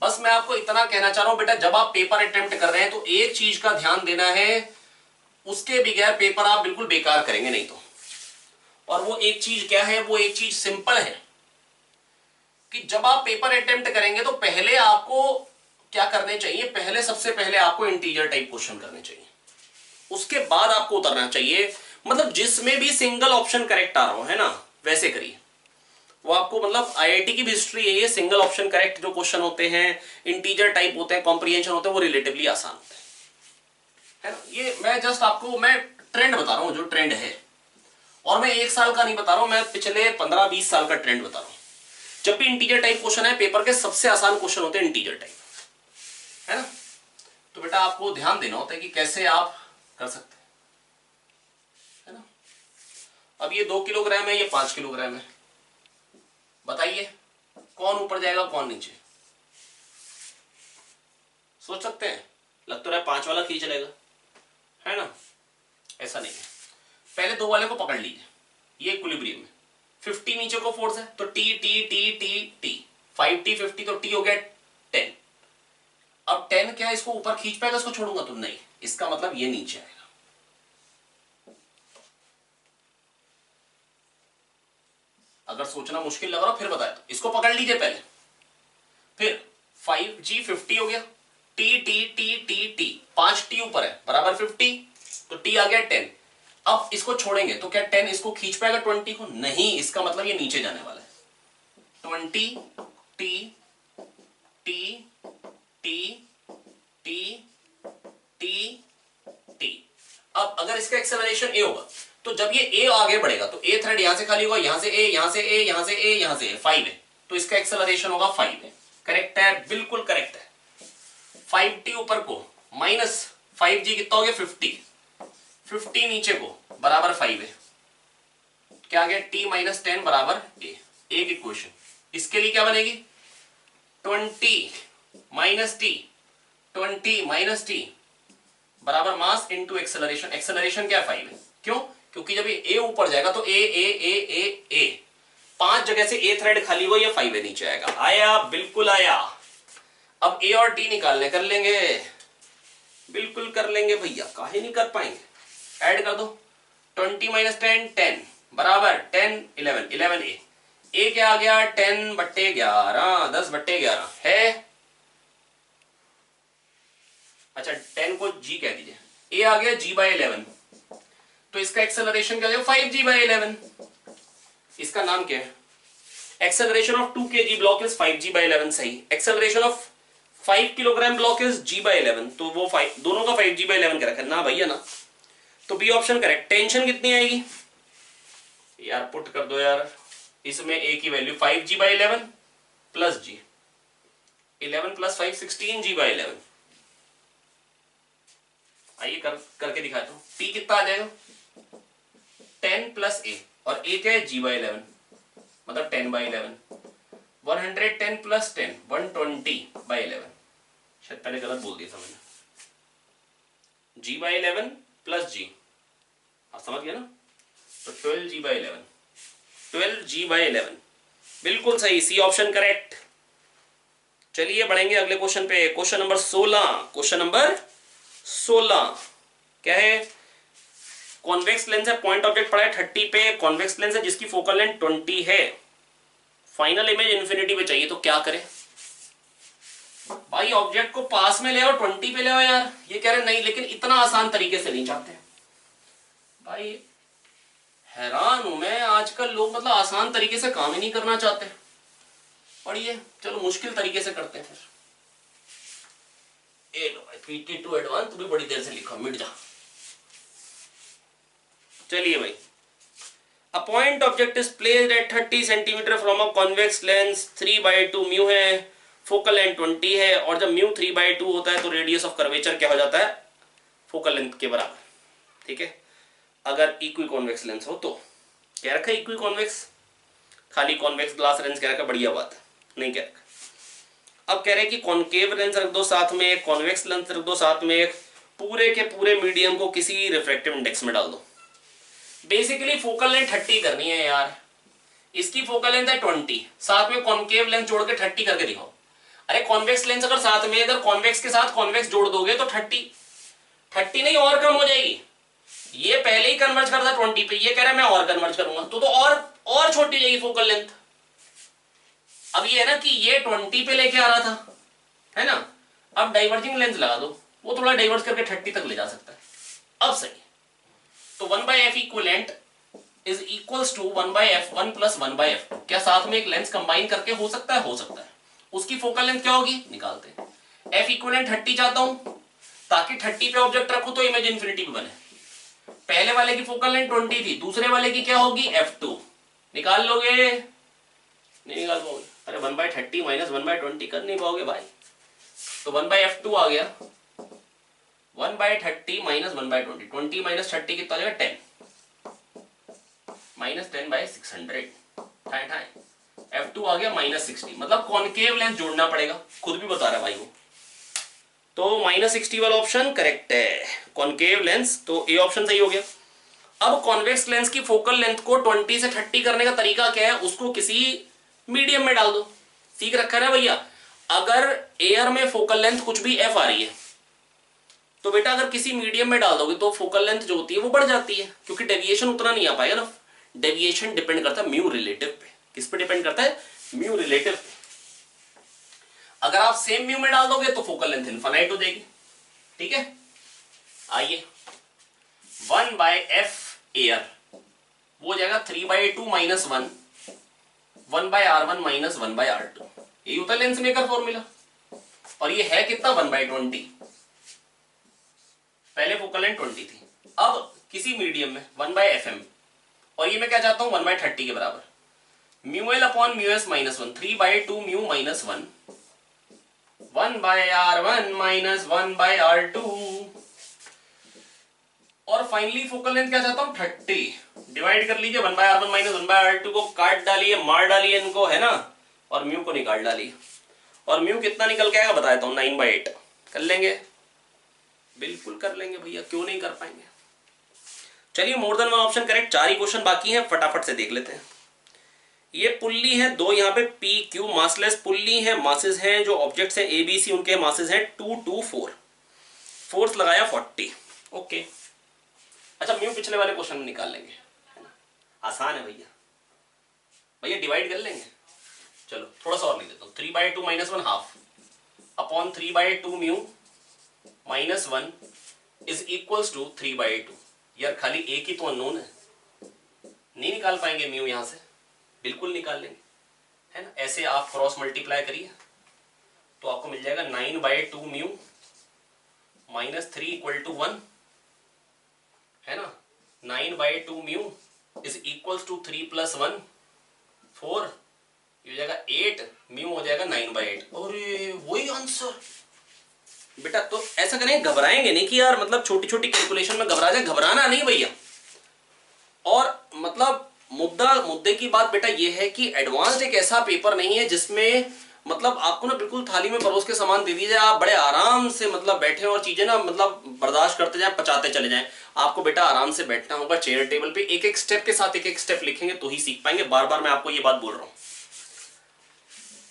A: बस मैं आपको इतना कहना चाह रहा हूं बेटा, जब आप पेपर अटेम्प्ट कर रहे हैं तो एक चीज का ध्यान देना है, उसके बगैर पेपर आप बिल्कुल बेकार करेंगे नहीं तो। और वो एक चीज क्या है, वो एक चीज सिंपल है कि जब आप पेपर अटेम्प्ट करेंगे तो पहले आपको क्या करने चाहिए, पहले सबसे पहले आपको इंटीजर टाइप क्वेश्चन करने चाहिए, उसके बाद आपको उतरना चाहिए, मतलब जिसमें भी सिंगल ऑप्शन करेक्ट आ रहा हो, है ना, वैसे करिए। वो आपको मतलब आईआईटी की भी हिस्ट्री है, ये सिंगल ऑप्शन करेक्ट जो क्वेश्चन होते हैं, इंटीजर टाइप होते हैं, कॉम्प्रिहेंशन होते हैं, वो रिलेटिवली आसान होते हैं, है ना। ये मैं जस्ट आपको मैं ट्रेंड बता रहा हूं, जो ट्रेंड है, और मैं 1 साल का नहीं बता रहा हूं, मैं पिछले 15-20 साल का ट्रेंड बता रहा हूं। जब भी इंटीजर टाइप क्वेश्चन है, पेपर के सबसे आसान क्वेश्चन होते हैं इंटीजर टाइप, है ना। तो बेटा आपको ध्यान देना होता है कि कैसे आप कर सकते हैं, है ना। अब ये 2 किलोग्राम है, ये 5 किलोग्राम है, बताइए कौन ऊपर जाएगा कौन नीचे, सोच सकते हैं। लग तो रहा है 5 वाला खींच चलेगा, है ना, ऐसा नहीं है। पहले 2 वाले को पकड़ लीजिए, ये इक्विलिब्रियम में 50 नीचे को फोर्स है, तो T T T T T 5t 50, तो टी हो गया 10। अब 10 क्या इसको ऊपर खींच पाएगा, इसको छोड़ूंगा तो नहीं, इसका मतलब ये नीचे आएगा। अगर सोचना मुश्किल लग रहा हो फिर बताया, तो इसको पकड़ लीजिए पहले, फिर 5g 50 हो गया, T T T T T 5t ऊपर है बराबर 50, तो टी आ गया 10। अब इसको छोड़ेंगे तो क्या 10 इसको खींच पाएगा 20 को? नहीं, इसका मतलब ये नीचे जाने वाला है। 20 T T T T T T. अब अगर इसका एक्सेलरेशन ए होगा तो जब ये ए आगे बढ़ेगा तो ए थ्रेड यहां से खाली होगा, यहां से ए, यहां से ए, यहां से ए, यहां से ए, 5 है, तो इसका एक्सेलरेशन होगा 5 है। करेक्ट है, बिल्कुल करेक्ट है। 5t ऊपर को माइनस 5g कितना हो गया 50, 50 नीचे को बराबर 5 है। क्या आ गया? t माइनस 10 बराबर ए। एक इक्वेशन इसके लिए क्या बनेगी? 20 माइनस टी, 20 माइनस टी बराबर मास इंटू एक्सेलरेशन। एक्सेलरेशन क्या 5 है। क्यों? क्योंकि जब ये ए ऊपर जाएगा तो ए ए ए ए ए 5 जगह से ए थ्रेड खाली हुआ, ये 5 नीचे आएगा। आया, बिल्कुल आया। अब ए और टी निकालने कर लेंगे, बिल्कुल कर लेंगे भैया, काहे नहीं कर पाएंगे। ऐड कर दो 20 माइनस 10 10 बराबर 10 11 11 ए क्या आ गया 10/11 10/11 है। अच्छा 10 को g कह दीजिए, ए आ गया g/11, तो इसका एक्सेलरेशन क्या हो जाएगा 5g/11। इसका नाम क्या है? Acceleration of 2 kg block is 5g/11। सही। Acceleration of 5 kilogram block is g/11, तो वो 5 दोनों का 5g/11 का रखा ना भैया ना, तो बी ऑप्शन करेक्ट। टेंशन कितनी आएगी यार, पुट कर दो यार, इसमें ए की value 5g/11 plus g, 11 plus 5 16g/11। आइए करके दिखाता हूं। टी कितना आ जाएगा 10 प्लस ए, और ए क्या है g/11 मतलब 10/11। 110 प्लस 10 120/11। शायद पहले गलत बोल दिया था मैंने, g/11 प्लस g, आप समझ गया ना, तो 12g/11 12g/11 बिल्कुल सही। C option correct. चलिए बढ़ेंगे अगले क्वेश्चन पे। Question number 16। क्वेश्चन नंबर 16 क्या है? कॉन्वेक्स लेंस है, पॉइंट ऑब्जेक्ट पड़ा है 30 पे, कॉन्वेक्स लेंस है जिसकी फोकल लेंथ 20 है, फाइनल इमेज इन्फिनिटी पे चाहिए, तो क्या करें भाई? ऑब्जेक्ट को पास में ले आओ, 20 पे ले आओ यार। ये कह रहे नहीं, लेकिन इतना आसान तरीके से नहीं चाहते भाई। हैरान हूं मैं, आजकल लोग मतलब आसान तरीके से काम ही नहीं करना चाहते। पढ़िए, चलो मुश्किल तरीके से करते हैं फिर। ए लो भाई PT2 एडवांस, तू भी बड़ी देर से लिखा, मिट जा। चलिए भाई, a point object is placed at 30 centimetre from a convex lens 3/2 mu है, फोकल लेंथ 20 है, और जब म्यू 3/2 होता है तो रेडियस ऑफ कर्वेचर क्या हो जाता है? फोकल लेंथ के बराबर। ठीक है, अगर इक्वी कॉन्वेक्स लेंस हो तो। क्या रखा इक्वी कॉन्वेक्स? खाली कॉन्वेक्स ग्लास लेंस कह रखा, बढ़िया बात है, नहीं कह रखा। अब कह रहे हैं कि कॉन्केव लेंस रख दो साथ में एक, कॉन्वेक्स लेंस रख दो साथ में एक, पूरे के पूरे मीडियम को किसी रिफ्रैक्टिव इंडेक्स में डाल दो। बेसिकली फोकल लेंथ 30 करनी है यार, इसकी फोकल लेंथ है 20, साथ में कॉन्केव लेंस जोड़ के 30 करके दिखाओ। अरे कॉन्वेक्स लेंस अगर साथ में, अगर कॉन्वेक्स के साथ कॉन्वेक्स जोड़ दोगे तो 30 नहीं और कम हो जाएगी। ये पहले ही कन्वर्ज करता 20 पे, ये कह रहा है मैं और कन्वर्ज करूंगा, तो और छोटी जाएगी फोकल लेंथ। अब ये है ना कि ये 20 पे लेके आ रहा था, है ना, अब डाइवर्जिंग लेंस लगा दो, वो थोड़ा डाइवर्ज करके 30 तक ले जा सकता है। अब सही, तो 1/f equivalent is equals to 1/f 1 plus 1/f। क्या साथ में एक लेंस कंबाइन करके हो सकता है? हो सकता है। उसकी फोकल लेंथ क्या होगी? निकालते हैं। f इक्विवेलेंट 30 चाहता हूं, ताकि 30 पे ऑब्जेक्ट रखूं तो इमेज इन्फिनिटी पे बने। पहले वाले की फोकल लेंथ 20 थी, दूसरे वाले की क्या होगी? f2। निकाल लोगे? नहीं निकाल पाओगे। अरे 1/30 माइनस 1/20 कर नहीं पाओगे भाई, तो 1/f2 आ गया। 1/30 माइनस 1/20, 20 माइनस 30 कितना आ जाएगा? 10 माइनस 10/600 ठाए ठाए। f2 आ गया -60, मतलब कॉन्केव लेंस जोड़ना पड़ेगा, खुद भी बता रहा है भाई वो। तो -60 वाला ऑप्शन करेक्ट है, कॉन्केव लेंस, तो ए ऑप्शन सही हो गया। अब कॉन्वेक्स लेंस की फोकल लेंथ को 20 से 30 करने का तरीका क्या है? उसको किसी मीडियम में डाल दो। सीख रखा है ना भैया, अगर एयर में फोकल लेंथ कुछ भी f आ रही है तो बेटा अगर किसी मीडियम में डाल दोगे तो फोकल लेंथ जो होती है वो बढ़ जाती है, क्योंकि डेविएशन उतना नहीं आ पाएगा ना। डेविएशन डिपेंड करता है म्यू रिलेटिव पे। किस पे डिपेंड करता है? म्यू रिलेटिव पे। अगर आप सेम म्यू में डाल दोगे तो फोकल लेंथ इनफाइनाइट हो जाएगी। ठीक है, आइए 1/f एयर, वो हो जाएगा 3/2 माइनस 1, 1/r1 माइनस 1/r2। यही होता है लेंस मेकर फॉर्मूला। और ये है कितना 1/20, पहले फोकल लेंथ 20 थी, अब किसी मीडियम में 1/fm, और ये मैं क्या चाहता हूं 1/30 के बराबर, mu L upon mu S minus 1, 3/2 mu minus 1, 1/r1 minus 1/r2, और फाइनली फोकल लेंथ क्या चाहता हूं 30। डिवाइड कर लीजिए 1/r1 माइनस 1/r2 को, काट डालिए, मार डालिए इनको, है ना, और म्यू को निकाल डालिए। और म्यू कितना निकल के आएगा बता देता हूं, 9/8। कर लेंगे? बिल्कुल कर लेंगे भैया, क्यों नहीं कर पाएंगे। चलिए, more than one option correct. 4 ही क्वेश्चन बाकी हैं, फटाफट से देख लेते हैं। ये पुल्ली है दो, यहाँ पे पी क्यू मासलेस पुल्ली है, मासेस हैं जो ऑब्जेक्ट्स हैं ए बी सी, उनके मासेस हैं 2 2 4, फोर्स लगाया 40। ओके, अच्छा म्यू पिछले वाले क्वेश्चन में निकाल लेंगे, है ना, आसान है भैया। भैया डिवाइड कर लेंगे, चलो थोड़ा सा और लिख देता हूँ, 3/2 minus 1 half upon 3/2 mu minus 1 is equals to 3/2। यार खाली एक ही तो अननोन है, नहीं निकाल पाएंगे म्यू यहां से, बिल्कुल निकाल लेंगे, है ना। ऐसे आप क्रॉस मल्टीप्लाई करिए तो आपको मिल जाएगा 9/2 म्यू माइनस 3 इक्वल टू 1, है ना। 9/2 mu is equals to 3 plus 1 4, ये हो जाएगा 8, म्यू हो जाएगा 9/8। और वही आंसर बेटा। तो ऐसा करें, घबराएंगे नहीं कि यार मतलब छोटी छोटी कैलकुलेशन में घबरा जाए, घबराना नहीं भैया। और मतलब मुद्दे की बात बेटा ये है कि एडवांस्ड एक ऐसा पेपर नहीं है जिसमें मतलब आपको ना बिल्कुल थाली में परोस के सामान दे दिया जाए, आप बड़े आराम से मतलब बैठे और चीजें ना मतलब बर्दाश्त करते जाए, पचाते चले जाएं। आपको बेटा आराम से बैठना होगा चेयर टेबल पे, एक एक स्टेप के साथ एक एक स्टेप लिखेंगे तो ही सीख पाएंगे। बार बार मैं आपको ये बात बोल रहा हूं।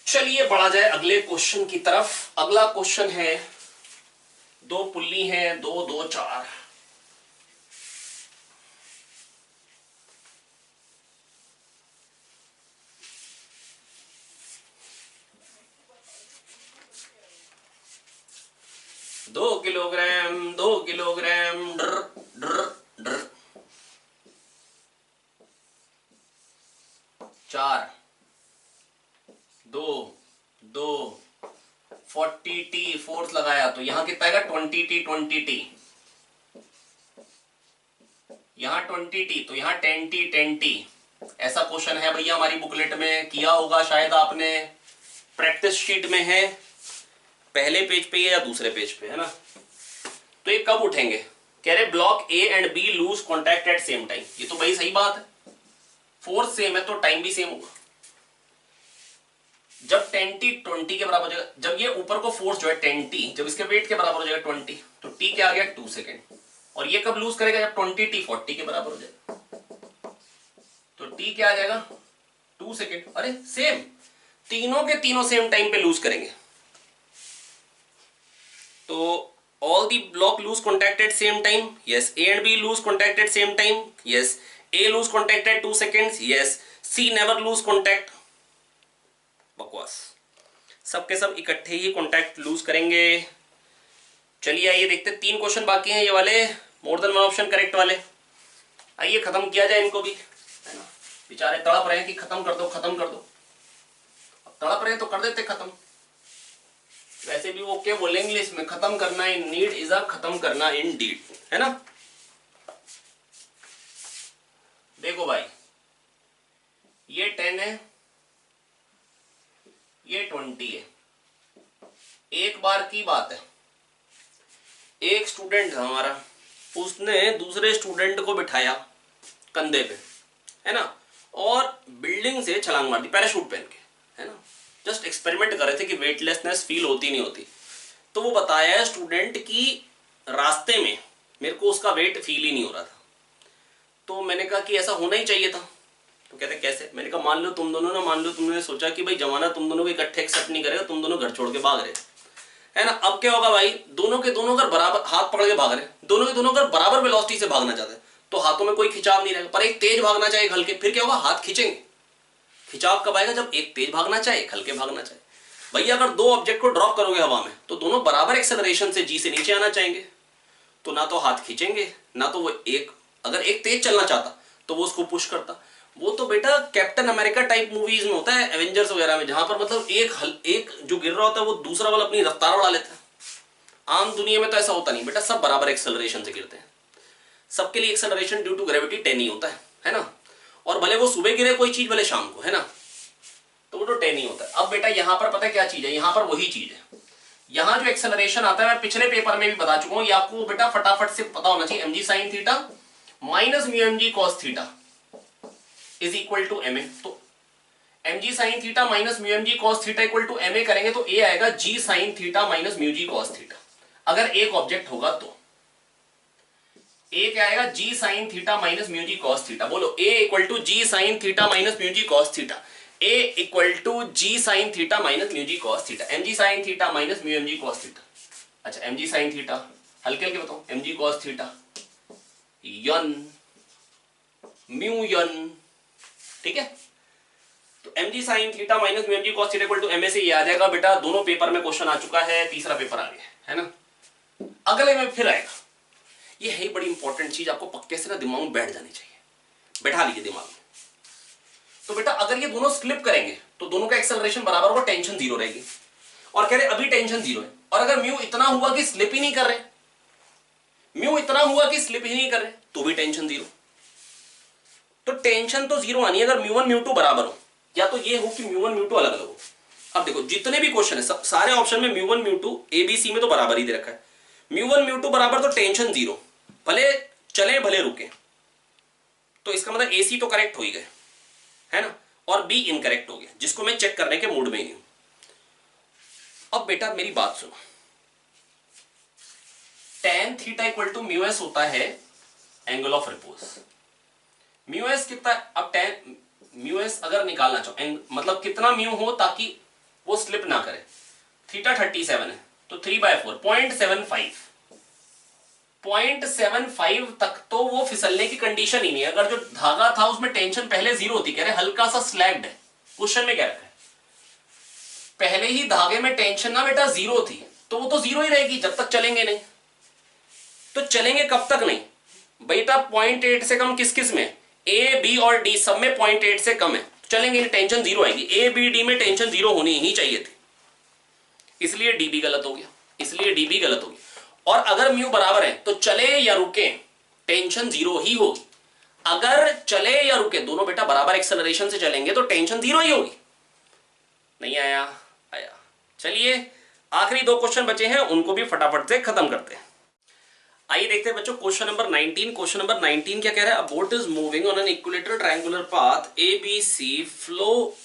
A: चलिए बढ़ा जाए अगले क्वेश्चन की तरफ। अगला क्वेश्चन है, दो पुल्ली हैं, 2 2 4, दो किलोग्राम डर डर डर 4 2 2 40 टी, फोर्स लगाया तो यहां कितना आएगा 20 टी 20 टी, यहां 20 टी तो यहां 10 टी 10 टी। ऐसा क्वेश्चन है भैया हमारी बुकलेट में, किया होगा शायद आपने, प्रैक्टिस शीट में है, पहले पेज पे या दूसरे पेज पे, है ना। तो ये कब उठेंगे, कह रहे block A and B loose contact at same time. ये तो भाई सही बात है, फोर्स सेम है तो टाइम भी सेम होगा। जब 10 टी 20 के बराबर हो जाएगा, जब ये ऊपर को फोर्स जो है 10 टी, जब इसके वेट के बराबर हो जाएगा 20, तो टी क्या आ गया 2 सेकेंड। और ये कब लूज करेगा, जब 20 टी 40 के बराबर हो जाएगा, तो टी क्या आ जाएगा 2 सेकेंड। अरे सेम, तीनों के तीनों सेम टाइम पे लूज करेंगे। तो all the block lose contact at same time, yes. A and B lose contact at same time, yes. A lose contact at 2 seconds, yes. C never lose contact, बकवास। सबके सब इकट्ठे ही contact loose करेंगे। चलिए आइए देखते, 3 क्वेश्चन बाकी हैं ये वाले more than one option correct वाले। आइए खत्म किया जाए इनको भी, है ना। बेचारे तड़प रहे हैं कि खत्म कर दो खत्म कर दो, अब तड़प रहे हैं तो कर देते खत्म। वैसे भी वो क्या बोलेंगे इंग्लिश में, खत्म करना इन नीड इज अ खत्म करना इन डीड, है ना। देखो भाई, ये 10 है, ये 20 है। एक बार की बात है, एक स्टूडेंट था हमारा, उसने दूसरे स्टूडेंट को बिठाया कंधे पे, है ना, और बिल्डिंग से छलांग मार दी पैराशूट पहन के, है ना। जस्ट एक्सपेरिमेंट कर रहे थे कि वेटलेसनेस फील होती नहीं होती। तो वो बताया स्टूडेंट की रास्ते में मेरे को उसका वेट फील ही नहीं हो रहा था। तो मैंने कहा कि ऐसा होना ही चाहिए था। तो कहते कैसे, मैंने कहा मान लो तुम दोनों ना, मान लो तुमने सोचा कि भाई जमाना तुम दोनों को इकट्ठे एक्सेप्ट नहीं करेगा, तुम दोनों घर छोड़ के भाग रहे, है ना। अब क्या होगा भाई, दोनों के दोनों अगर बराबर हाथ पकड़ के भाग रहे, दोनों के दोनों अगर बराबर वेलोसिटी से भागना चाहते हैं तो हाथों में कोई खिंचाव नहीं रहेगा, पर एक तेज भागना चाहे हल्के, फिर क्या होगा, हाथ खींचेंगे। खिंचाव कब आएगा, जब एक तेज भागना चाहे एक हल्के भागना चाहे। भैया अगर दो ऑब्जेक्ट को ड्रॉप करोगे हवा में तो दोनों बराबर एक्सेलरेशन से जी से नीचे आना चाहेंगे, तो ना तो हाथ खींचेंगे, ना तो वो एक, अगर एक तेज चलना चाहता तो वो उसको पुश करता। वो तो बेटा कैप्टन अमेरिका टाइप मूवीज में होता है, एवेंजर्स वगैरह में, जहां पर मतलब एक जो गिर रहा होता है वो दूसरा वाला अपनी रफ्तार बढ़ा लेता है। आम दुनिया में तो ऐसा होता नहीं बेटा, सब बराबर एक्सेलरेशन से गिरते हैं, सबके लिए एक्सेलरेशन ड्यू टू ग्रेविटी 10 ही होता है ना। और भले वो सुबह गिरे कोई चीज, भले शाम को, है ना, तो वो तो 10 ही होता है। अब बेटा यहां पर पता है क्या चीज है, यहां पर वही चीज है, यहां जो एक्सेलरेशन आता है मैं पिछले पेपर में भी बता चुका हूं, ये आपको बेटा फटाफट से पता होना चाहिए। mg sin theta minus mu mg cos theta is equal to ma। तो mg sin theta minus mu mg cos theta equal to ma करेंगे तो a आएगा g sin theta minus mu g cos theta, अगर एक object होगा तो। a क्या आएगा, g sin theta minus mu g cos theta. बोलो a equal to g sin theta minus mu g cos theta, a equal to g sin theta minus mu g cos theta, mg sin theta minus mu mg cos theta. अच्छा mg sin theta हल्के हल्के बताओ, mg cos theta N mu N, ठीक है। तो mg sin theta minus mu mg cos theta equal to ma से ये आ जाएगा बेटा, दोनों पेपर में क्वेश्चन आ चुका है, तीसरा पेपर आ गया है ना। अगले में फिर आएगा, ये है बड़ी इंपॉर्टेंट चीज, आपको पक्के से ना दिमाग में बैठ जानी चाहिए, बैठा लीजिए दिमाग में। तो बेटा अगर ये दोनों स्लिप करेंगे तो दोनों का एक्सेलरेशन बराबर होगा, टेंशन जीरो रहेगी। और कह रहे अभी टेंशन जीरो है, और अगर म्यू इतना हुआ कि स्लिप ही नहीं कर रहे, म्यू इतना हुआ कि स्लिप ही नहीं कर रहे, तो भी टेंशन जीरो। तो टेंशन तो जीरो आनी है अगर म्यू वन म्यू टू बराबर हो, या तो ये हो कि म्यू वन म्यू टू अलग अलग हो। अब देखो जितने भी क्वेश्चन है सारे ऑप्शन में mu one mu two A B C में तो बराबर ही दे रखा है, म्यू वन म्यू टू बराबर तो टेंशन जीरो, भले चले भले रुके, तो इसका मतलब ए सी तो करेक्ट हो ही गए, है ना, और बी इनकरेक्ट हो गया, जिसको मैं चेक करने के मूड में ही नहीं हूं। अब बेटा मेरी बात सुनो, tan theta equal to mu S होता है angle of repose. Mu S कितना, अब tan म्यू एस अगर निकालना चाहो, मतलब कितना म्यू हो ताकि वो स्लिप ना करे, थीटा 37 है तो 3/4 0.75 तक तो वो फिसलने की कंडीशन ही नहीं है। अगर जो धागा था उसमें टेंशन पहले जीरो होती, कह रहे हल्का सा स्लैग्ड है, क्वेश्चन में क्या रखा है, पहले ही धागे में टेंशन ना बेटा जीरो थी, तो वो तो जीरो ही रहेगी जब तक चलेंगे नहीं। तो चलेंगे कब तक नहीं बेटा, 0.8 से कम किस किस में, ए बी और डी सब में 0.8 से कम है, चलेंगे टेंशन जीरो आएगी। ए बी डी में टेंशन जीरो होनी ही चाहिए थी, इसलिए डी भी गलत हो गया, इसलिए डी भी गलत हो गया। और अगर म्यू बराबर है तो चले या रुके टेंशन जीरो ही होगी। अगर चले या रुके दोनों बेटा बराबर एक्सेलरेशन से चलेंगे तो टेंशन जीरो ही होगी। नहीं आया, आया। चलिए आखिरी दो क्वेश्चन बचे हैं, उनको भी फटाफट से खत्म करते हैं। आइए देखते हैं बच्चों क्वेश्चन नंबर 19। क्वेश्चन नंबर 19 क्या कह रहा है, a boat is moving on an equilateral triangular path A B C, flow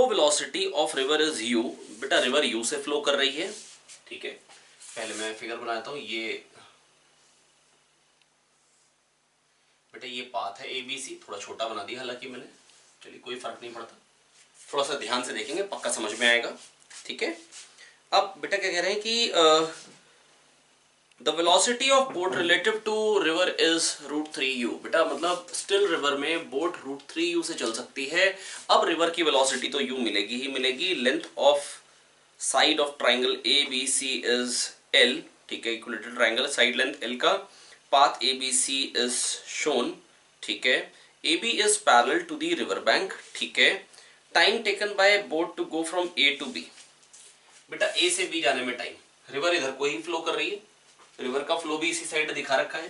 A: velocity of river is u। बेटा रिवर u से फ्लो कर रही है, ठीक है। पहले मैं फिगर बनाता हूं, ये बेटा ये पाथ है ABC, थोड़ा छोटा बना दिया हालांकि मैंने, चलिए कोई फर्क नहीं पड़ता, थोड़ा सा ध्यान से देखेंगे पक्का समझ में आएगा, ठीक है। अब बेटा क्या कह रहे हैं कि the velocity of boat relative to river is √3u। बेटा मतलब स्टिल रिवर में बोट √3u से चल सकती है। अब रिवर की वेलोसिटी तो u मिलेगी ही मिलेगी, length of side of triangle ABC is L, ठीक है, equilateral triangle, side length L का, पाथ ABC इज शोन, ठीक है, AB is parallel to the river bank, ठीक है। Time taken by boat to go from A to B। बेटा A से B जाने में टाइम, रिवर इधर को ही फ्लो कर रही है, रिवर का फ्लो भी इसी साइड दिखा रखा है,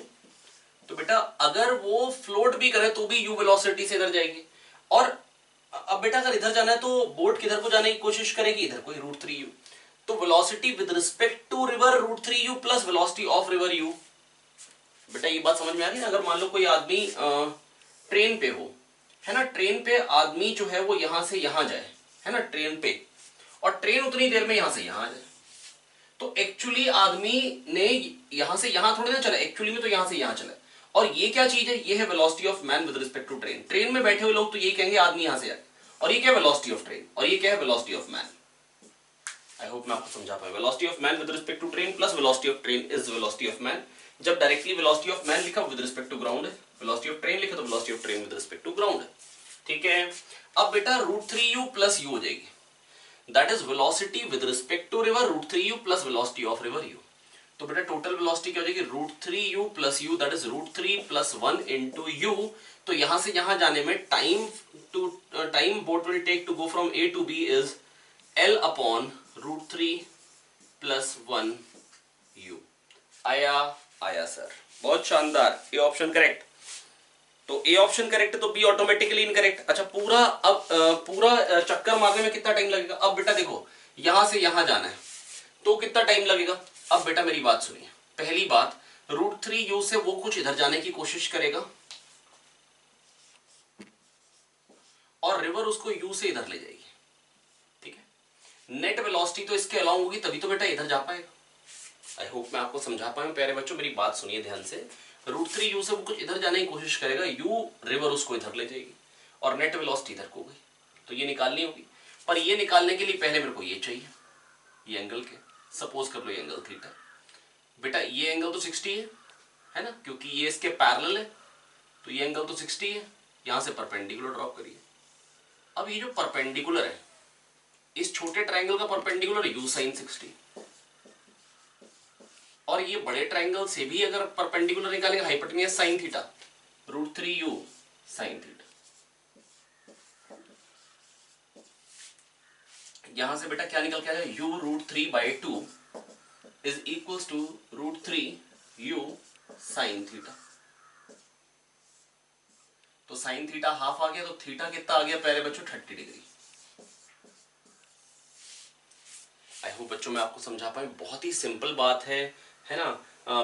A: तो बेटा अगर वो फ्लोट भी करे तो भी u वेलोसिटी से इधर जाएगी। और अब बेटा अगर इधर जाना है तो बोट किधर को जाने की कोशिश करेगी, इधर को ही, √3u। तो velocity with respect to river √3u plus velocity of river u। बेटा ये बात समझ में आ रही है। अगर मान लो कोई आदमी ट्रेन पे हो, है ना, ट्रेन पे आदमी जो है वो यहां से यहां जाए, है ना, ट्रेन पे, और ट्रेन उतनी देर में यहां से यहां आ जाए, तो एक्चुअली आदमी ने यहां से यहां थोड़ी ना चला, एक्चुअली में तो यहां से यहां चला। और ये क्या चीज है, ये है velocity of man with respect to train. Train में बैठे हुए लोग तो यही कहेंगे आदमी यहां से आए, और ये क्या है वेलोसिटी ऑफ ट्रेन, और ये क्या है velocity of man. I hope मैं आपको समझा पाया। Velocity of man with respect to train plus velocity of train is velocity of man. जब डायरेक्टली वेलोसिटी ऑफ मैन लिखा विद रिस्पेक्ट टू ग्राउंड है, वेलोसिटी ऑफ ट्रेन लिखा तो velocity of train with respect to ground है, ठीक है। अब बेटा √3u प्लस u हो जाएगी, that is velocity with respect to river √3u plus velocity of river u। तो बेटा टोटल वेलोसिटी क्या हो जाएगी, √3u plus u, that is √3 plus 1 into u. तो यहां से यहां जाने में time boat will take to go from A to B is L upon √3 plus 1 u. आया सर, बहुत शानदार, ए ऑप्शन करेक्ट। तो ए ऑप्शन करेक्ट है तो बी ऑटोमेटिकली इनकरेक्ट। अच्छा पूरा अब पूरा चक्कर मारने में कितना टाइम लगेगा। अब बेटा देखो यहां से यहां जाना है तो कितना टाइम लगेगा। अब बेटा मेरी बात सुनिए, पहली बात √3u से वो कुछ इधर जाने की कोशिश करेगा और रिवर उसको u से इधर ले जाएगी, ठीक है। नेट वेलोसिटी तो इसके अलाउंग होगी तभी तो बेटा इधर जा पाएगा। आई होप मैं आपको समझा पाऊं प्यारे बच्चों, मेरी बात सुनिए ध्यान से। √3u से वो कुछ इधर जाने की कोशिश करेगा, u रिवर उसको इधर ले जाएगी और नेट वेलोसिटी इधर को गई, तो ये निकालनी होगी। पर ये निकालने के लिए पहले मेरे को ये चाहिए, ये एंगल के, सपोज कर लो ये एंगल थीटा। बेटा ये एंगल तो 60 है ना, क्योंकि ये इसके पैरेलल है, तो ये एंगल तो 60 है। यहां से परपेंडिकुलर ड्रॉप करिए। अब ये जो परपेंडिकुलर है, इस छोटे ट्रायंगल का परपेंडिकुलर u sin 60, और ये बड़े ट्रायंगल से भी अगर परपेंडिकुलर निकालेंगे hypotenuse sin theta, √3u sin theta. यहां से बेटा क्या निकल के आएगा, u √3/2 इज equals to √3u sin theta. तो sin थीटा हाफ आ गया, तो थीटा कितना आ गया प्यारे बच्चों, 30 डिग्री। आई होप बच्चों मैं आपको समझा पाऊं, बहुत ही सिंपल बात है ना,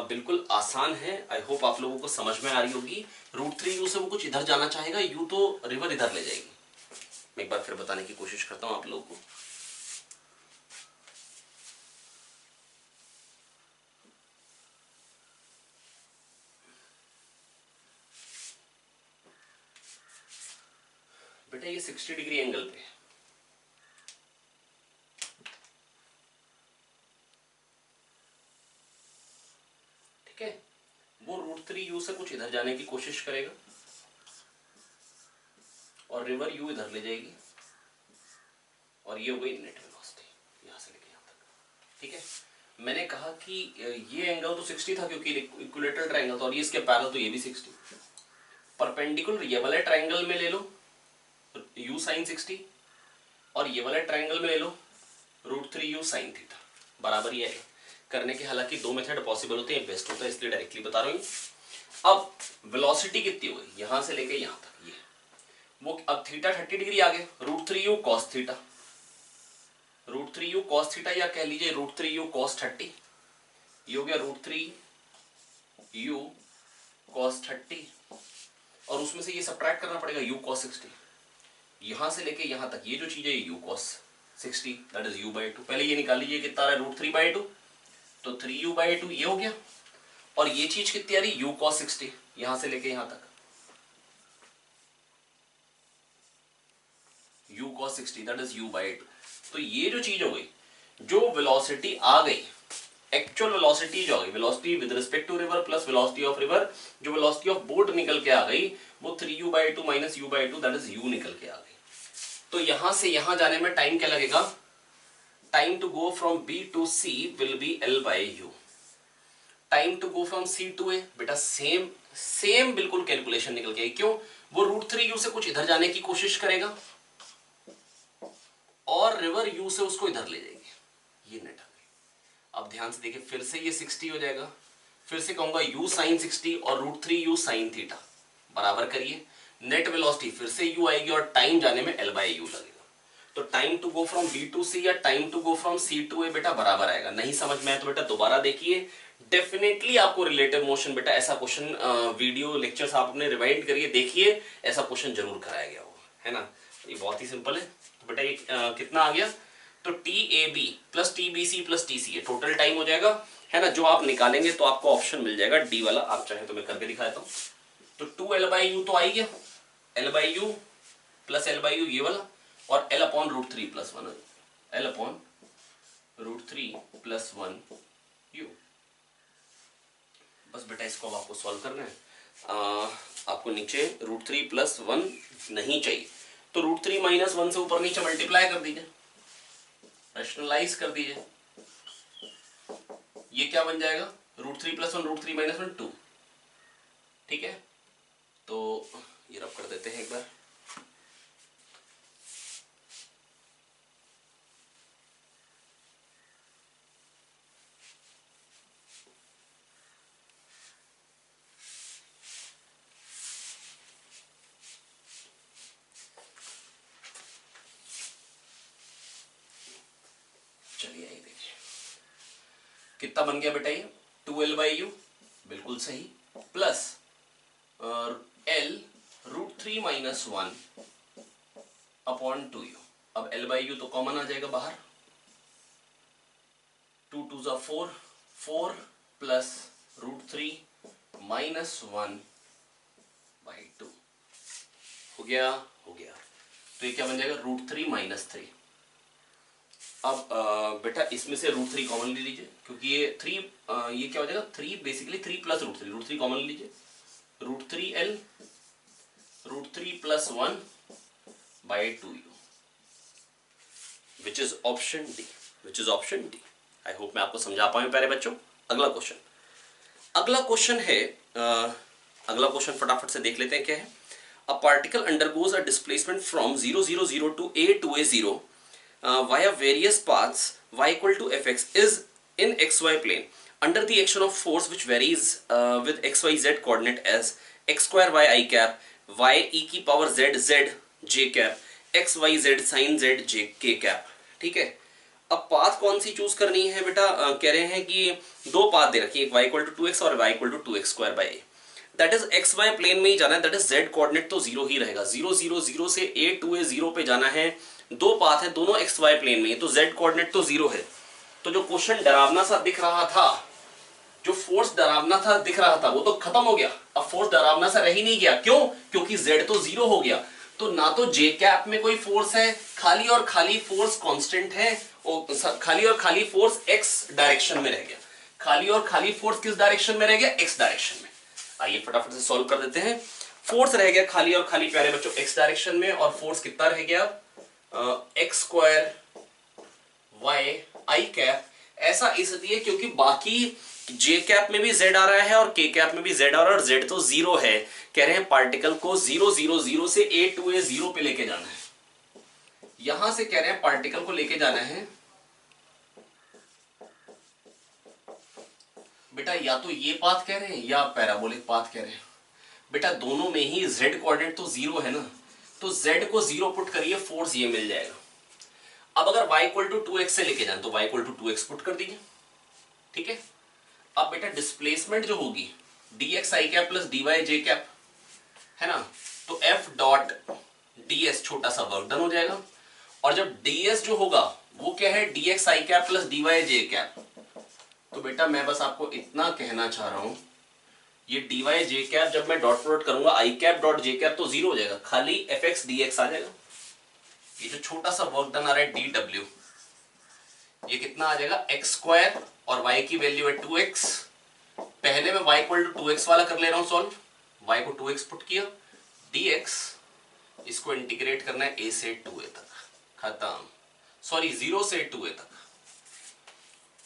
A: बिल्कुल आसान है। आई होप आप लोगों को समझ में आ रही होगी। √3u से वो कुछ इधर जाना चाहेगा, u तो रिवर इधर ले जाएगी। मैं एक बार फिर बताने की कोशिश करता हूं आप लोगों को। बेटा ये 60 डिग्री एंगल पे है, ठीक है। वो √3u से कुछ इधर जाने की कोशिश करेगा और रिवर u इधर ले जाएगी, और ये हो गई नेट वेलोसिटी यहां से लेके यहां तक, ठीक है। मैंने कहा कि ये एंगल तो 60 था क्योंकि इक्विलेटरल ट्रायंगल था, और ये इसके पैरेलल, तो ये भी 60। परपेंडिकुलर ये वाले ट्रायंगल में ले लो u sin 60, और ये वाले ट्रायंगल में ले लो √3u sin थीटा, बराबर ये है। करने के हालांकि दो मेथड पॉसिबल होते हैं, बेस्ट होता है इसलिए डायरेक्टली बता रहा हूं। अब वेलोसिटी कितनी हो गई यहां से लेके यहां तक, ये वो अब थीटा 30 डिग्री आ गया, √3u cos theta, √3u cos theta, या कह लीजिए √3u cos 30, ये हो गया √3u cos 30, और उसमें से ये सब्ट्रैक्ट करना पड़ेगा u cos 60। यहां से लेके यहां तक ये जो चीज है ये u cos 60, that is u/2। पहले ये निकाल लीजिए कितना आ रहा है, √3/2, तो 3u/2 ये हो गया, और ये चीज कितनी आ रही, u cos 60, यहां से लेके यहां तक u cos 60, that is u/2। तो ये जो चीज हो गई, जो वेलोसिटी आ गई, एक्चुअल वेलोसिटी जो आ गई, velocity with respect to river plus velocity of river, जो वेलोसिटी ऑफ बोट निकल के आ गई वो 3u/2 minus u/2, that is u निकल के आ गई। तो यहां से यहां जाने में टाइम क्या लगेगा, time to go from B to C will be L/u। Time to go from C to A, बेटा सेम बिल्कुल कैलकुलेशन निकल के आई। क्यों, वो √3u से कुछ इधर जाने की कोशिश करेगा और रिवर u से उसको इधर ले जाएगी, ये नेट आ गई। अब ध्यान से देखिए, फिर से ये 60 हो जाएगा, फिर से कहूंगा u sin 60 और √3u sin थीटा बराबर करिए, नेट वेलोसिटी फिर से u आएगी और टाइम जाने में L/u लगेगा। तो time to go from B to C या time to go from C to A बेटा बराबर आएगा। नहीं समझ में आए तो बेटा दोबारा देखिए, डेफिनेटली आपको रिलेटिव मोशन बेटा ऐसा क्वेश्चन वीडियो लेक्चर्स आप अपने रिवाइंड करिए, देखिए ऐसा क्वेश्चन जरूर कराया गया होगा, है ना। ये बहुत ही सिंपल है। तो बेटा ये कितना आ गया, तो TAB plus TBC plus TCA total time हो जाएगा, है ना। जो आप निकालेंगे तो आपको ऑप्शन मिल जाएगा डी वाला, आप चाहें तो मैं करके दिखा देता हूँ। तो 2L/u तो आ ही गया, L/u प्लस L/u ये वाला, और L upon √3 plus 1, L upon √3 plus 1 u। बस बेटा इसको अब आपको सॉल्व करना है। आपको नीचे √3 प्लस 1 नहीं चाहिए, तो √3 माइनस 1 से ऊपर नीचे मल्टीप्लाई कर दीजिए, रैशनलाइज कर दीजिए। ये क्या बन जाएगा, √3 + 1 √3 - 1 2। ठीक है, तो ये रब कर देते हैं एक बार। चलिए ये देखिए कितना बन गया बेटा, ये 2l/u, बिल्कुल सही, प्लस l √3 - 1 अपॉन 2u। अब l/u तो कॉमन आ जाएगा बाहर, 2 2 = 4, 4 प्लस √3 - 1/2 हो गया, हो गया। तो ये क्या बन जाएगा, √3 - 3। अब बेटा इसमें से √3 कॉमन ले लीजिए, क्योंकि ये 3 ये क्या हो जाएगा, 3 बेसिकली 3 प्लस √3 कॉमन ले लीजिए, √3l √3 + 1/2u, which is option D, which is option D. I hope मैं आपको समझा पाऊँ प्यारे बच्चों। अगला क्वेश्चन, अगला क्वेश्चन है अगला क्वेश्चन फटाफट से देख लेते हैं क्या है। A particle undergoes a displacement from 0 0 0 to a 0 via various paths y = fx is in xy plane under the action of force which varies with xyz coordinate as x² y I cap, y e⁻z z j cap, xyz sin z j k cap। ठीक है, अब path कौन सी choose करनी है बेटा, कह रहे हैं कि दो पाथ दे रखी है, y = 2x और y = 2x²/a। That is X Y plane में ही जाना है, दैट इज z कोऑर्डिनेट तो 0 ही रहेगा, 0 0 0 से a to a 0 पे जाना है। दो पाथ है, दोनों एक्स वाई प्लेन में, तो z कोऑर्डिनेट तो 0 है। तो जो क्वेश्चन डरावना सा दिख रहा था, जो फोर्स डरावना था दिख रहा था, वो तो खत्म हो गया। अब फोर्स डरावना सा रह ही नहीं गया, क्यों, क्योंकि z तो 0 हो गया। तो ना तो j कैप में कोई फोर्स है, खाली और खाली फोर्स कांस्टेंट है, खाली और खाली फोर्स x डायरेक्शन में रह गया। खाली और खाली फोर्स किस डायरेक्शन में रह गया, x डायरेक्शन में। आइए फटाफट से सॉल्व कर देते हैं। फोर्स रह गया खाली और खाली प्यारे बच्चों x डायरेक्शन में, और फोर्स कितना रह गया, x² y I कैप। ऐसा इसलिए क्योंकि बाकी j कैप में भी z आ रहा है और k कैप में भी z आ रहा है, और z तो 0 है। कह रहे हैं पार्टिकल को 0 0 0 से a to a 0 पे लेके जाना है। यहां से कह रहे हैं पार्टिकल को लेके जाना है बेटा, या तो ये पाथ कह रहे हैं या पैराबोलिक पाथ कह रहे हैं। बेटा दोनों में ही z कोऑर्डिनेट तो 0 है ना, तो z को 0 पुट करिए, फोर्स ये मिल जाएगा। अब अगर y = 2x से लेके जाए तो y = 2x पुट कर दीजिए। ठीक है, अब बेटा डिस्प्लेसमेंट जो होगी dx I cap plus dy j cap है ना, तो f डॉट ds छोटा सा वर्क डन हो जाएगा। और जब ds जो होगा वो क्या है, dx I cap plus dy j cap. तो बेटा मैं बस आपको इतना कहना चाह रहा हूं, ये dy j कैप जब मैं डॉट प्रोडक्ट करूंगा I cap dot j cap तो 0 हो जाएगा, खाली fx dx आ जाएगा। ये जो छोटा सा वर्क डन आ रहा है dw, ये कितना आ जाएगा, x² और y की वैल्यू है 2x। पहले मैं y = 2x वाला कर ले रहा हूं सॉल्व, y को 2x पुट किया, dx इसको इंटीग्रेट करना है a से 2a तक, खत्म। सॉरी 0 से 2a तक।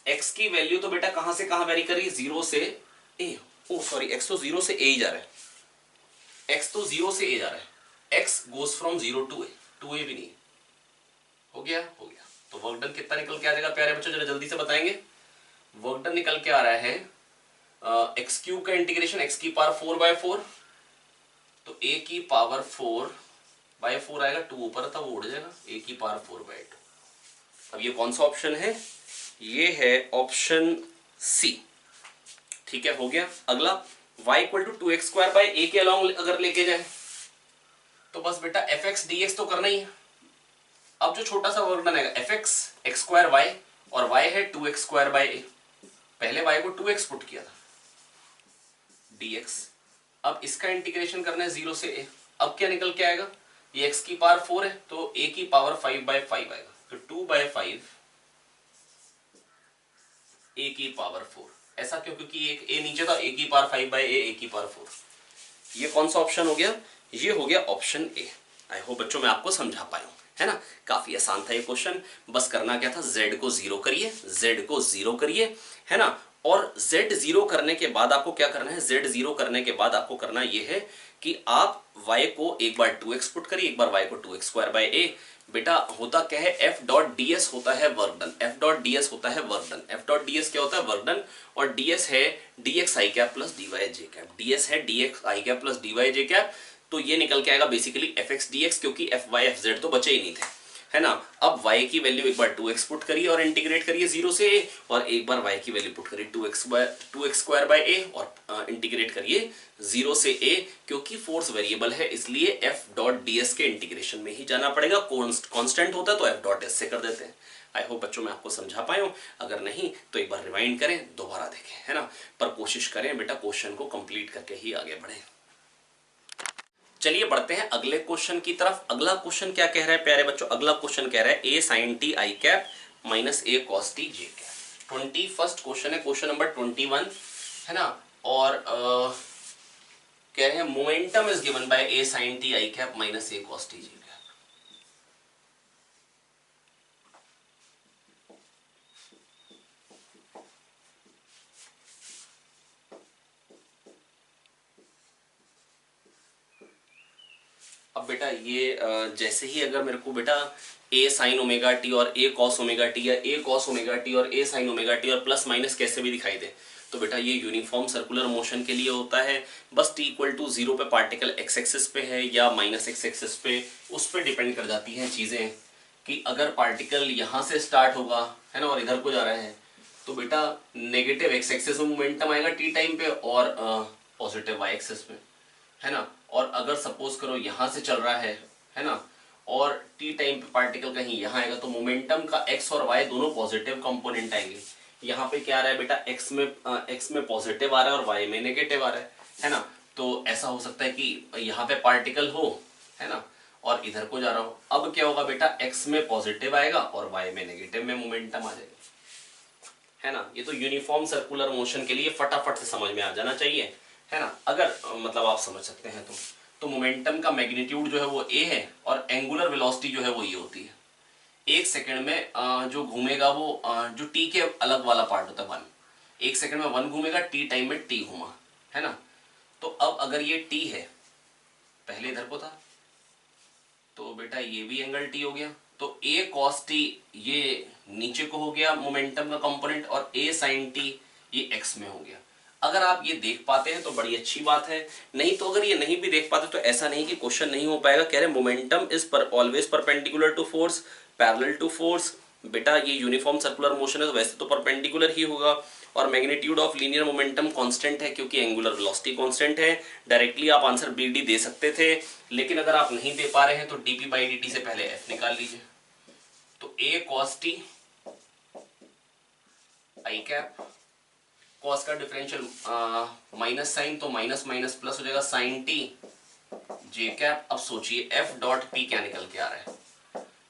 A: x की वैल्यू तो बेटा कहां से कहां वेरी करी, 0 से a, ओ सॉरी x तो 0 से a ही जा रहा है, x तो 0 से a जा रहा है, x goes from 0 to a, 2a भी नहीं। हो गया, हो गया। तो वर्क डन कितना निकल के आ जाएगा प्यारे बच्चों, जरा जल्दी से बताएंगे। वर्क डन निकल के आ रहा है x³ का इंटीग्रेशन x⁴ 4/4, तो a⁴ 4/4 आएगा, 2 ऊपर था वो उड़ जाएगा, a⁴ 4/2। अब ये कौन सा ऑप्शन है, ये है ऑप्शन सी। ठीक है, हो गया। अगला y = 2x² के अलॉन्ग अगर लेके जाए तो बस बेटा fx dx तो करना ही है। अब जो छोटा सा वर्क बनेगा fx x² y और y है 2x²/a, पहले y को 2x पुट किया था, dx। अब इसका इंटीग्रेशन करना है 0 से a। अब क्या निकल के आएगा, ये x⁴ 4 है तो a⁵ 5/5 आएगा, तो 2/5 a⁵ 4। ऐसा क्यों, क्योंकि एक a नीचे था, a⁵ 5/a, a⁵ 4। ये कौन सा ऑप्शन हो गया, ये हो गया ऑप्शन ए। आई होप बच्चों मैं आपको समझा पाया हूं, है ना। काफी आसान था ये क्वेश्चन, बस करना क्या था, z को 0 करिए, z को 0 करिए, है ना, और z जीरो करने के बाद आपको क्या करना है, z जीरो करने के बाद आपको करना ये है कि आप y को एक बार 2x पुट करिए, एक बार y को 2x स्क्वायर बाय a। बेटा होता क्या है, f डॉट ds होता है work done, f dot ds होता है work done, f dot ds क्या होता है, वर्क डन, और ds है dx i cap plus dy j cap, ds है dx i cap plus dy j cap. तो ये निकल के आएगा बेसिकली fx dx, क्योंकि fy fz तो बचे ही नहीं थे, है ना। अब y की वैल्यू एक बार 2x पुट करिए और इंटीग्रेट करिए 0 से a, और एक बार y की वैल्यू पुट करिए 2x स्क्वायर बाय a और इंटीग्रेट करिए 0 से a। क्योंकि फोर्स वेरिएबल है इसलिए f डॉट ds के इंटीग्रेशन में ही जाना पड़ेगा, कांस्टेंट होता तो f डॉट s से कर देते हैं। आई होप बच्चों मैं आपको समझा पाया हूं, अगर नहीं तो एक बार रिवाइंड करें, दोबारा देखें, है ना। पर कोशिश करें बेटा क्वेश्चन को कंप्लीट करके ही आगे बढ़े। चलिए बढ़ते हैं अगले क्वेश्चन की तरफ। अगला क्वेश्चन क्या कह रहा है प्यारे बच्चों, अगला क्वेश्चन कह रहा है a sin t i cap minus a cos t j cap. 21st question है, क्वेश्चन नंबर 21, है ना। और कह रहे हैं momentum is given by a sin t i cap minus a cos t j cap. अब बेटा ये जैसे ही अगर मेरे को बेटा a साइन ओमेगा टी और a cos ओमेगा टी या a cos ओमेगा टी और a साइन ओमेगा टी और प्लस माइनस कैसे भी दिखाई दे, तो बेटा ये यूनिफॉर्म सर्कुलर मोशन के लिए होता है। बस t इक्वल टू 0 पे पार्टिकल x एक्सिस पे है या माइनस x एक्सिस पे, उस पर डिपेंड कर जाती हैं चीज़ें कि अगर पार्टिकल यहाँ से स्टार्ट होगा, है ना, और इधर को जा रहा है तो बेटा नेगेटिव x एक्सिस में मोमेंटम आएगा t टाइम पे और पॉजिटिव y एक्सिस में, है ना। और अगर सपोज करो यहाँ से चल रहा है ना, और t टाइम पे पार्टिकल कहीं यहाँ आएगा तो मोमेंटम का x और y दोनों पॉजिटिव कंपोनेंट आएंगे। यहाँ पे क्या आ रहा है बेटा, x में पॉजिटिव आ रहा है और y में नेगेटिव आ रहा है ना। तो ऐसा हो सकता है कि यहाँ पे पार्टिकल हो, है ना, और इधर को जा रहा हो। अब क्या होगा बेटा, x में पॉजिटिव आएगा और y में नेगेटिव में मोमेंटम आ जाएगा, है ना। ये तो यूनिफॉर्म सर्कुलर मोशन के लिए फटाफट से समझ में आ जाना चाहिए, है ना। अगर मतलब आप समझ सकते हैं तो मोमेंटम का मैग्नीट्यूड जो है वो a है और एंगुलर वेलोसिटी जो है वो ये होती है। एक सेकंड में जो घूमेगा वो जो t के अलग वाला पार्ट होता है 1, एक सेकंड में 1 घूमेगा, t टाइम में t घूमा, है ना। तो अब अगर ये t है, पहले इधर को था तो बेटा ये भी एंगल t हो गया, तो a cos t ये नीचे को हो गया मोमेंटम का कंपोनेंट और a sin t ये x में हो गया। अगर आप ये देख पाते हैं तो बड़ी अच्छी बात है, नहीं तो अगर ये नहीं भी देख पाते तो ऐसा नहीं कि क्वेश्चन नहीं हो पाएगा। कह रहे मोमेंटम इज पर always perpendicular to force, parallel to force. बेटा ये यूनिफॉर्म सर्कुलर मोशन है तो वैसे तो परपेंडिकुलर ही होगा, और magnitude of linear momentum constant है क्योंकि एंगुलर वेलोसिटी कांस्टेंट है। डायरेक्टली आप आंसर बी डी दे सकते थे, लेकिन अगर आप नहीं दे पा रहे हैं तो dp बाई dt से पहले f निकाल लीजिए। तो a cos t i cap, cos का डिफरेंशियल माइनस साइन तो माइनस माइनस प्लस हो जाएगा साइन टी जे कैप। अब सोचिए f डॉट p क्या निकल के आ रहा है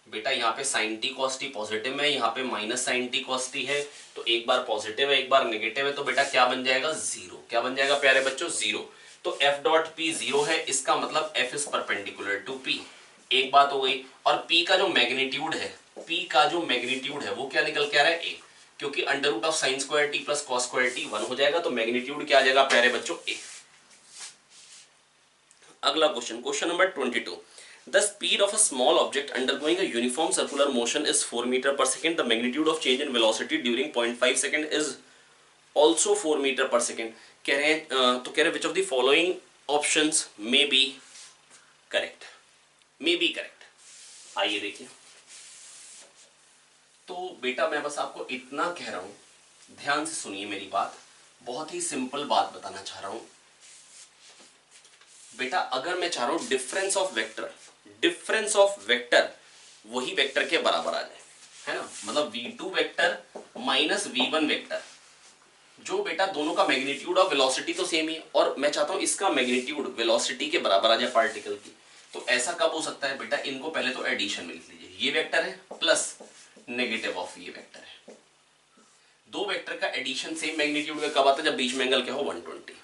A: बेटा, यहाँ पे sine T cos T positive में, यहाँ पे minus sine T cos T है, तो एक बार पॉजिटिव है एक बार नेगेटिव है, तो बेटा क्या बन जाएगा, जीरो। क्या बन जाएगा प्यारे बच्चों, जीरो। तो f डॉट p जीरो है, इसका मतलब f is perpendicular to p। एक बात हो गई। और p का जो मैग्नीट्यूड है, p का जो मैग्नीट्यूड है वो क्या निकल के आ रहा है, a, क्योंकि under root of sine square T plus cos square T 1 हो जाएगा, तो मैग्नीट्यूड क्या आ जाएगा प्यारे बच्चों, a। अगला question, question number 22। The speed of a small object undergoing a uniform circular motion is 4 meter per second. The magnitude of change in velocity during 0.5 second is also 4 meter per second. कह रहे हैं तो कह रहे हैं which of the following options may be correct? May be correct. आइए देखिए। तो बेटा मैं बस आपको इतना कह रहा हूं, ध्यान से सुनिए मेरी बात, बहुत ही सिंपल बात बताना चाह रहा हूं बेटा। अगर मैं चाह रहा हूं डिफरेंस ऑफ वेक्टर वही वेक्टर के बराबर आ जाए, है ना, मतलब v2 vector minus v1 vector, जो बेटा दोनों का मैग्नीट्यूड ऑफ वेलोसिटी तो सेम ही है, और मैं चाहता हूं इसका मैग्नीट्यूड वेलोसिटी के बराबर आ जाए पार्टिकल की। तो ऐसा कब हो सकता है बेटा, इनको पहले तो एडिशन में लिख लीजिए, ये वेक्टर है प्लस नेगेटिव ऑफ ये वेक्टर है। दो वेक्टर का एडिशन सेम मैग्नीट्यूड का कब आता है, जब बीच में एंगल क्या हो 120।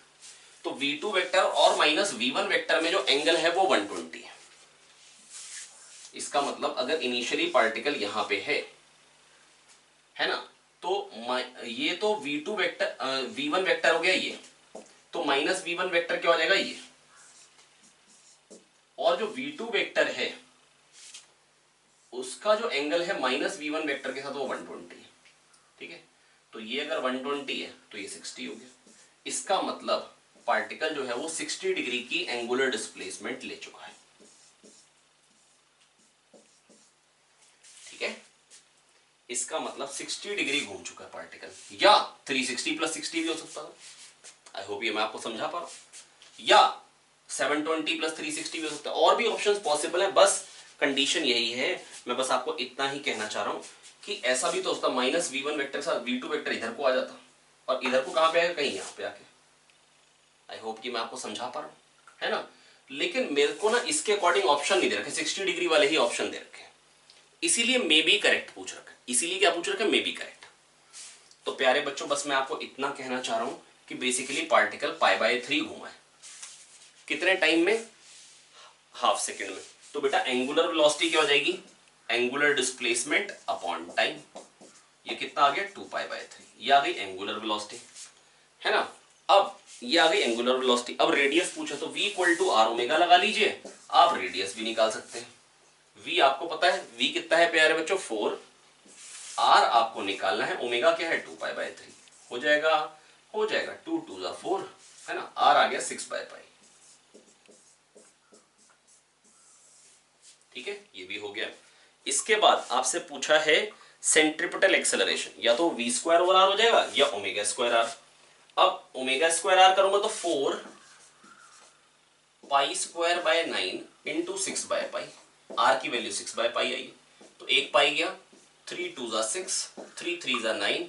A: तो v2 वेक्टर और माइनस v1 वेक्टर में जो एंगल है वो 120 है। इसका मतलब अगर इनिशियली पार्टिकल यहां पे है ना, तो ये तो v2 वेक्टर v1 वेक्टर हो गया ये, तो माइनस v1 वेक्टर क्या हो जाएगा ये, और जो v2 वेक्टर है उसका जो एंगल है माइनस v1 वेक्टर के साथ वो 120 है। ठीक है, तो ये अगर 120 है तो ये 60 हो गया। इसका मतलब पार्टिकल जो है वो 60 डिग्री की एंगुलर डिस्प्लेसमेंट ले चुका है। ठीक है, इसका मतलब 60 डिग्री घूम चुका है पार्टिकल, या 360 प्लस 60 भी हो सकता है। आई होप ये मैं आपको समझा पा रहा हूं, या 720 प्लस 360 भी हो सकता है, और भी ऑप्शंस पॉसिबल है। बस कंडीशन यही है, मैं बस आपको इतना ही कहना चाह रहा हूं कि ऐसा भी तो होता माइनस v1 वेक्टर के साथ v2 वेक्टर इधर को आ जाता और इधर को कहां पे आएगा, कहीं यहां पे आके। आई होप कि मैं आपको समझा पा रहा हूं, है ना। लेकिन मेरे को ना इसके अकॉर्डिंग ऑप्शन नहीं दे रखे, 60 डिग्री वाले ही ऑप्शन दे रखे, इसीलिए मे बी करेक्ट पूछ रखा। इसीलिए क्या पूछ रखा, मे बी करेक्ट। तो प्यारे बच्चों बस मैं आपको इतना कहना चाह रहा हूं कि बेसिकली पार्टिकल π/3 घूमा है। कितने टाइम में, हाफ सेकेंड में। तो बेटा एंगुलर वेलोसिटी क्या हो जाएगी, एंगुलर डिस्प्लेसमेंट अपॉन टाइम। ये कितना आ गया, 2π/3। ये आ गई एंगुलर वेलोसिटी, है ना। अब ये आ गई एंगुलर वेलोसिटी। अब रेडियस पूछा तो v = r ओमेगा लगा लीजिए, आप रेडियस भी निकाल सकते हैं। v आपको पता है, v कितना है प्यारे बच्चों 4, r आपको निकालना है, ओमेगा क्या है 2π/3। हो जाएगा 2 2 जा 4, है ना। r आ गया 6π। ठीक है, ये भी हो गया। इसके बाद आपसे पूछा है सेंट्रीपिटल एक्सेलरेशन, या तो v²/r हो जाएगा या ω²r। अब ω²r करूंगा तो 4 π² 9 × 6/π, r की वैल्यू 6/π आई, तो 1 पाई गया, 3 2 जा 6, 3 3 जा 9,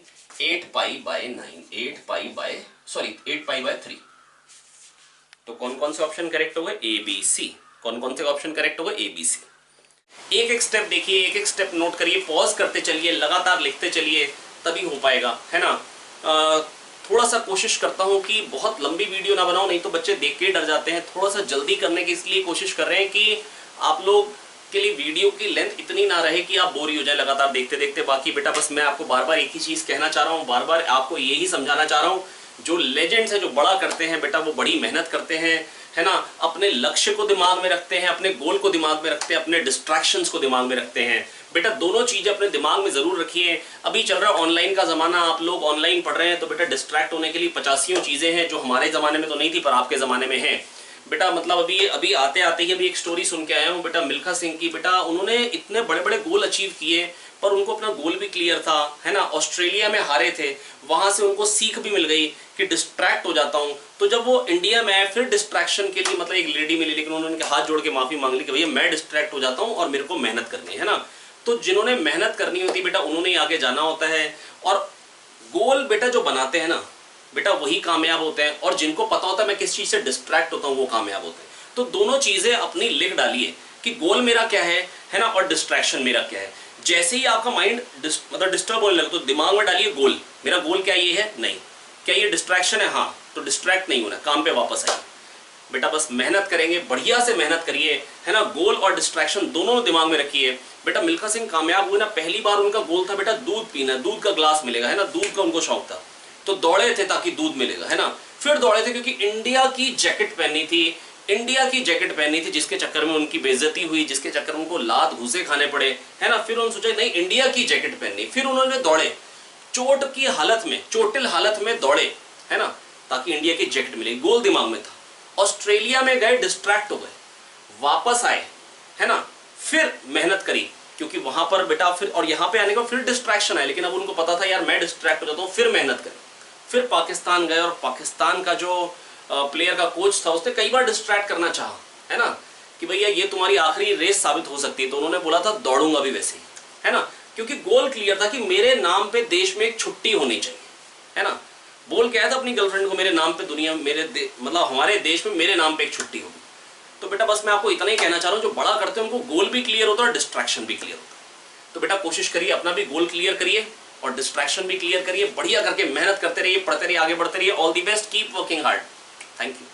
A: 8π/3। तो कौन कौन से ऑप्शन करेक्ट हो गए, ए बी सी। कौन कौन से ऑप्शन करेक्ट हो गए, ए बी सी। एक एक स्टेप देखिए, एक एक स्टेप नोट करिए, पॉज करते चलिए, लगातार लिखते चलिए, तभी हो पाएगा, है ना। थोड़ा सा कोशिश करता हूं कि बहुत लंबी वीडियो ना बनाओ, नहीं तो बच्चे देख के डर जाते हैं। थोड़ा सा जल्दी करने की इसलिए कोशिश कर रहे हैं कि आप लोग के लिए वीडियो की लेंथ इतनी ना रहे कि आप बोर ही हो जाए लगातार देखते देखते। बाकी बेटा बस मैं आपको बार बार एक ही चीज कहना चाह रहा हूँ, बार बार आपको यही समझाना चाह रहा हूँ, जो लेजेंड्स हैं, जो बड़ा करते हैं बेटा, वो बड़ी मेहनत करते हैं, है ना। अपने लक्ष्य को दिमाग में रखते हैं, अपने गोल को दिमाग में रखते हैं, अपने डिस्ट्रैक्शंस को दिमाग में रखते हैं। बेटा दोनों चीजें अपने दिमाग में जरूर रखिए। अभी चल रहा है ऑनलाइन का जमाना, आप लोग ऑनलाइन पढ़ रहे हैं, तो बेटा डिस्ट्रैक्ट होने के लिए 85 चीजें हैं जो हमारे जमाने में तो नहीं थी पर आपके जमाने में है। बेटा मतलब अभी आते आते ही अभी एक स्टोरी सुन के आया हूँ बेटा, मिल्खा सिंह की। बेटा उन्होंने इतने बड़े बड़े गोल अचीव किए, पर उनको अपना गोल भी क्लियर था, है ना। ऑस्ट्रेलिया में हारे थे, वहां से उनको सीख भी मिल गई कि डिस्ट्रैक्ट हो जाता हूं। तो जब वो इंडिया में आए, फिर डिस्ट्रैक्शन के लिए मतलब एक लेडी मिली, लेकिन उन्होंने हाथ जोड़ के माफी मांग ली कि भैया मैं डिस्ट्रैक्ट हो जाता हूं और मेरे को मेहनत करनी है ना। तो जिन्होंने मेहनत करनी होती बेटा, उन्होंने ही आगे जाना होता है। और गोल बेटा जो बनाते हैं ना बेटा, वही कामयाब होते हैं, और जिनको पता होता है मैं किस चीज से डिस्ट्रैक्ट होता हूँ वो कामयाब होते हैं। तो दोनों चीजें अपनी लिख डालिए कि गोल मेरा क्या है ना, और डिस्ट्रैक्शन मेरा क्या है। जैसे ही आपका माइंड मतलब डिस्टर्ब होने लगे तो दिमाग में डालिए गोल, मेरा गोल क्या ये है, नहीं, क्या ये डिस्ट्रैक्शन है, हाँ, तो डिस्ट्रैक्ट नहीं होना, काम पे वापस आइए बेटा। बस मेहनत करेंगे, बढ़िया से मेहनत करिए, है ना। गोल और डिस्ट्रैक्शन दोनों दिमाग में रखिए बेटा। मिल्खा सिंह कामयाब हुए ना, पहली बार उनका गोल था बेटा दूध पीना, दूध का ग्लास मिलेगा, है ना, दूध का उनको शौक था, तो दौड़े थे ताकि दूध मिलेगा, है ना। फिर दौड़े थे क्योंकि इंडिया की जैकेट पहनी थी, इंडिया की जैकेट पहनी थी, जिसके चक्कर में उनकी बेइज्जती हुई, जिसके चक्कर में उनको लात घूसे खाने पड़े, है ना। फिर उन्होंने सोचा नहीं, इंडिया की जैकेट पहननी, फिर उन्होंने दौड़े, चोट की हालत में, चोटिल हालत में दौड़े, है ना, ताकि इंडिया की जैकेट मिले। गोल दिमाग में था। ऑस्ट्रेलिया में गए, डिस्ट्रैक्ट हो गए, वापस आए, है ना, फिर मेहनत करी, क्योंकि वहां पर बेटा फिर, और यहाँ पे आने के बाद फिर डिस्ट्रैक्शन आए, लेकिन अब उनको पता था यार मैं डिस्ट्रैक्ट हो जाता हूँ, फिर मेहनत करें। फिर पाकिस्तान गए, और पाकिस्तान का जो प्लेयर का कोच था उसने कई बार डिस्ट्रैक्ट करना चाहा, है ना, कि भैया ये तुम्हारी आखिरी रेस साबित हो सकती है, तो उन्होंने बोला था दौड़ूंगा भी वैसे ही, है ना, क्योंकि गोल क्लियर था कि मेरे नाम पे देश में एक छुट्टी होनी चाहिए, है ना। बोल के आया था अपनी गर्लफ्रेंड को, मेरे नाम पे दुनिया, मतलब हमारे देश में मेरे नाम पे एक छुट्टी होगी। तो बेटा बस मैं आपको इतना ही कहना चाह रहा हूँ, जो बड़ा करते हैं उनको गोल भी क्लियर होता है और डिस्ट्रैक्शन भी क्लियर होता है। तो बेटा कोशिश करिए, अपना भी गोल क्लियर करिए और डिस्ट्रैक्शन भी क्लियर करिए, बढ़िया करके मेहनत करते रहिए, पढ़ते रहिए, आगे बढ़ते रहिए। All the best, keep working hard. Thank you.